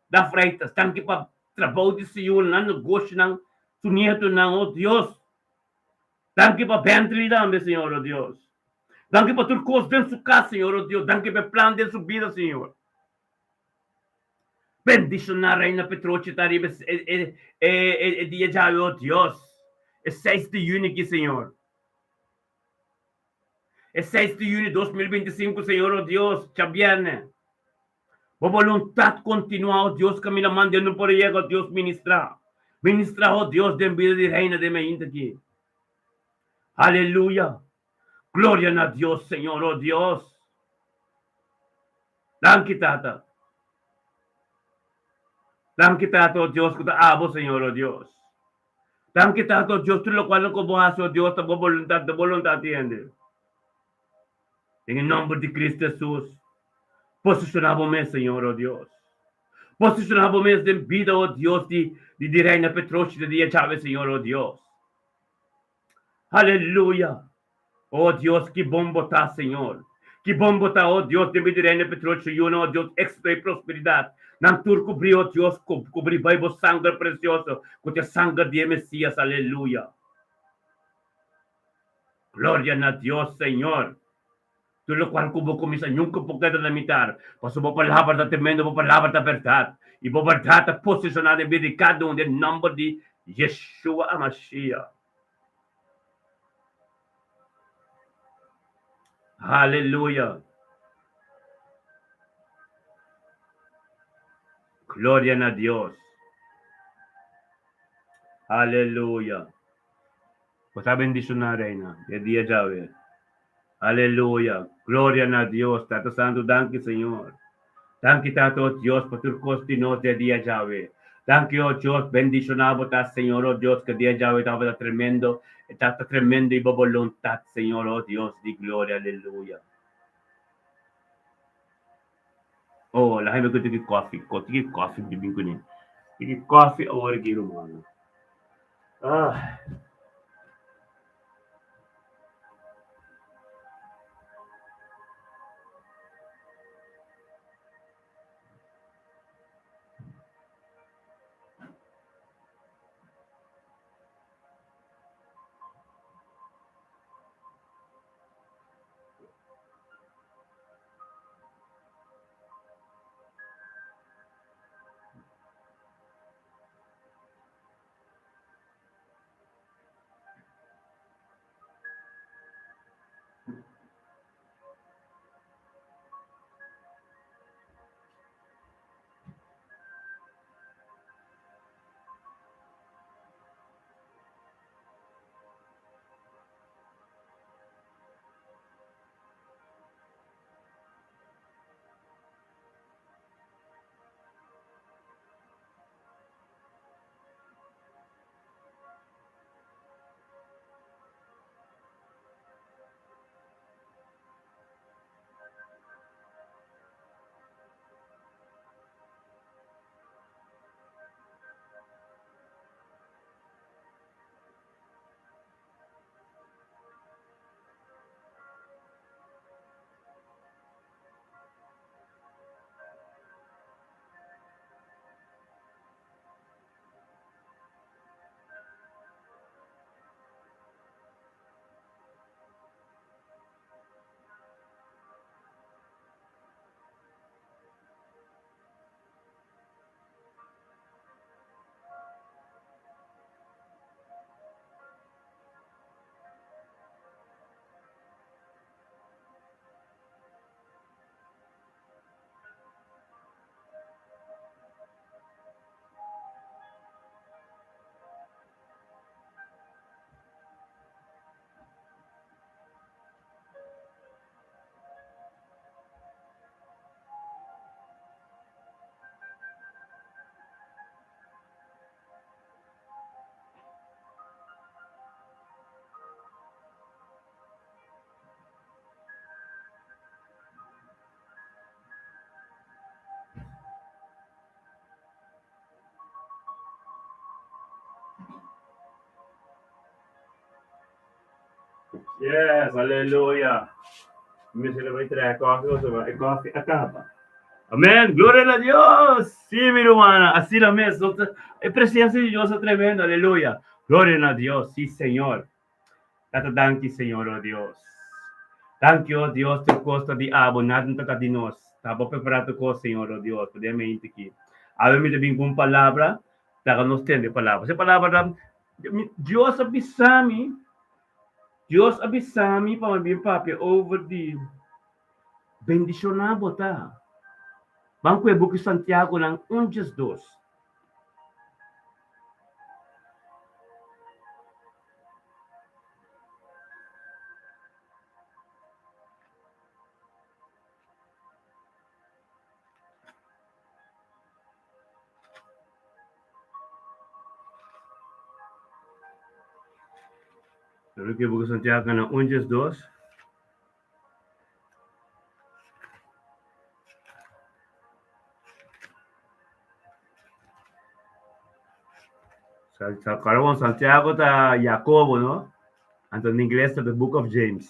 da Freitas, danke para o trabalho de Senhor, não negócio, não, seu neto, não, oh Deus. Danke para Bentley também, Senhor, oh Deus. Danke para Turcos dentro de sua casa, Senhor, oh Deus. Danke para o plano de sua vida, Senhor. Bendicionar Reina Petrucci, Tariba, dia já, oh Deus. É 6 de junho aqui, Senhor. É 6 de junho de 2025, Senhor, oh Deus. Chabiane. A vontade continua, oh Deus, caminha mandando por aí, oh Deus, ministrar. Ministrar, oh Deus, de vida de Reina de mente aqui. Aleluia. Glória a Deus, Senhor, oh Deus. Danke, Tata. Danke, Tata, oh Deus, que está abo, Senhor, oh Deus. Danke, Tata, oh Deus, tudo o qual não coboasse, oh Deus, a vontade, entende? Em nome de Cristo Jesus, posicionamos-me, Senhor, oh Deus. Posicionamos-me em vida, oh Deus, de Reina Petrucci, de dia chave, Senhor, oh Deus. Aleluia. Oh Deus, que bom botar, Senhor. Que bom botar, oh Deus, de Reina Petrucci, oh Deus, éxito e prosperidade. Não tur cobrir, oh Deus, cobrir vai o sangue precioso, com o sangue de Messias, aleluia. Glória a Deus, Senhor. Tulukuhan kubo kumi sa inyong kapugkada na mitar. Pasubo palabra da tremendo po palabra da verdad. Ibo verdad a posizionare dedicado nel nome di Yeshua Mashiach. Hallelujah. Gloria a Dios. Hallelujah. Cosa bendicionare na. Dia Yahweh. Aleluya. Gloria a Dios. Tato Santo, danke, Señor. Danke, Tato Dios, por tu costino de día Yahweh. Danke, oh Dios, bendicionado ta, Señor, oh Dios, que día Yahweh estaba tremendo, está tremendo y voluntad, Señor, oh Dios, di gloria, aleluya. Oh, la gente que tiene coffee, bibing ko ni. Tiki coffee, or giro mo. Ah. Yes, hallelujah. Mi celebrate tre coffee acaba. Amén, gloria a Dios. Sí, mi hermana, así la mesa. Es presencia de Dios tremenda, aleluya. Gloria a Dios, sí, Señor. Tato danki, Señor, oh Dios. Thank you, oh Dios, tu costa di abo, natin to kadinos. Tabo preparato ko, Señor, oh Dios, podia me intiki. Ave mi tabing kung palabra, taka nos tende palabra. Sa palabra, Dios abisami, pamabing papi, over the bendicionado ta. Banco e Buki Santiago ng 1:2. Pero que Buki Santiago ng 1:2. Sa karawang Santiago ta Jacobo, no? Anto in English ta the Book of James.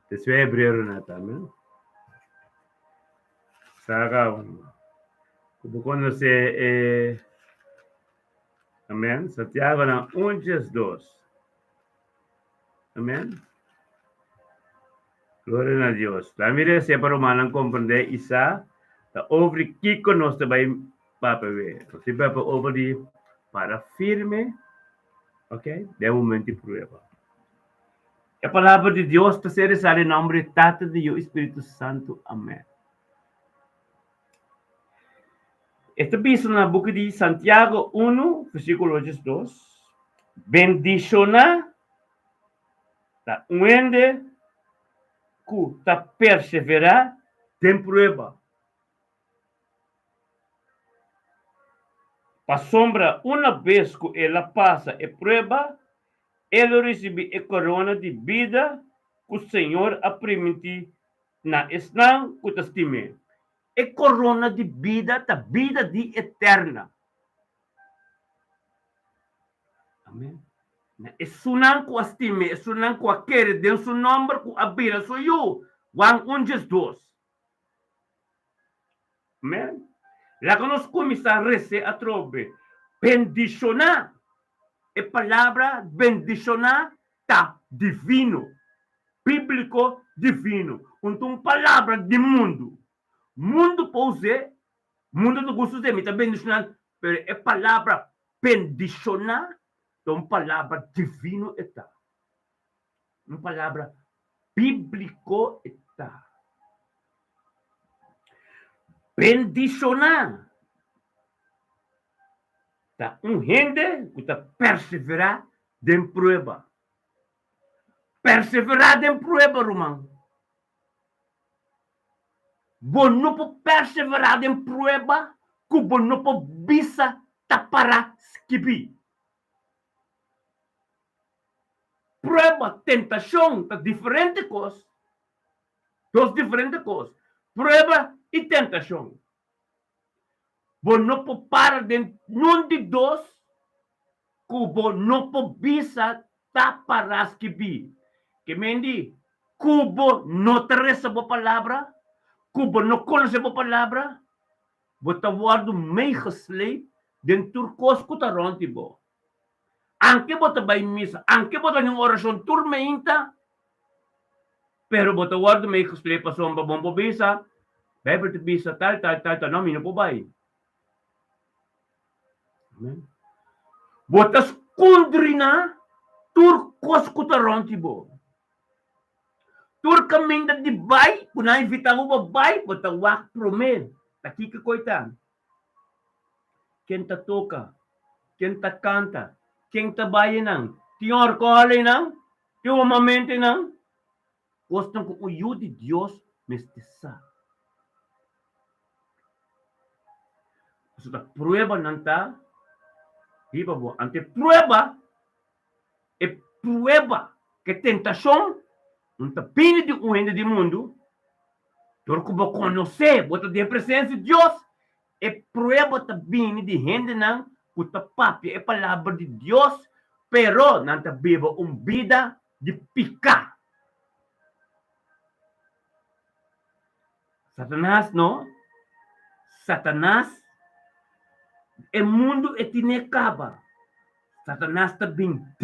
Teswe Hebreo na tama. Saka, kubukon na si Amen. Santiago ng 1:2. Amen. Glória a Deus. Tamire se para manang compreender isa ta over kiko nos também papa ver. Se papa over de para firme, ok? De momento de prueba. A palavra de Deus está ser essa em nome de Tata de o Espírito Santo. Amém. Esta diz na boca de Santiago 1, versículo 2. Bendiciona ta uende ku ta persevera tem prueba. Pa sombra, uma vez que ela passa a prueba, ela recebe a corona de vida que o Senhor a permitir na esnang que estime. A corona de vida, da vida de eterna. Amém. É sunang ko estime, é sunang ko aquele, den su nome ko abira so you, wang unjes dos. Amém. Lá que nós começamos a receber a trobe, bendicionar, a palavra bendicionar tá divino, bíblico divino, então palavra de mundo. Mundo pode mundo não gosta de mim, tá bendicionar, mas a palavra bendicionar é uma palavra divino está. Uma palavra bíblico está. Bendicionar tá gente que está perseverar em prova. Perseverar em prova, irmão. Bom não pode perseverar em prova, que bom não pode bisa tá para skipper. Prova, tentação, tá diferente coisa. Duas diferentes coisas. Prova e tentação. Bom não pode parar de nenhum de dois, que bom não pode bisa tá para skipper. Que mendi, cubo não teresa a palavra, cubo não conhece a palavra, bota guardo meegesleep den turcos kutaronti bo. Anche bota by misa, anche bota ng orasyon turmeinta, pero bota guardo meegesleep pa somba bombo bisa, Bible to bisa tal, no, mino po bay. Amen. Botas kundrina, turcos kutaronti bo. Tur kaming na di bay, kuna invita mo ba bay, bota wak promen. Takika ko itan. Kenta toka, kenta canta, kenta bayan ng, tiyor ko halay ng, tiyo mamente ng, gustong ko uyo di Diyos mestisa. So, ta prueba nanta, di ba bo, ante prueba, e prueba, que tentação, não está pini de um de mundo, por que vou conhecer, vou ter presença de Deus, e prueba está pini de gente não, puta papi, é palavra de Deus, pero não está viva vida de picar. Satanás, não? Satanás, o mundo é tinecaba. Satanás também tem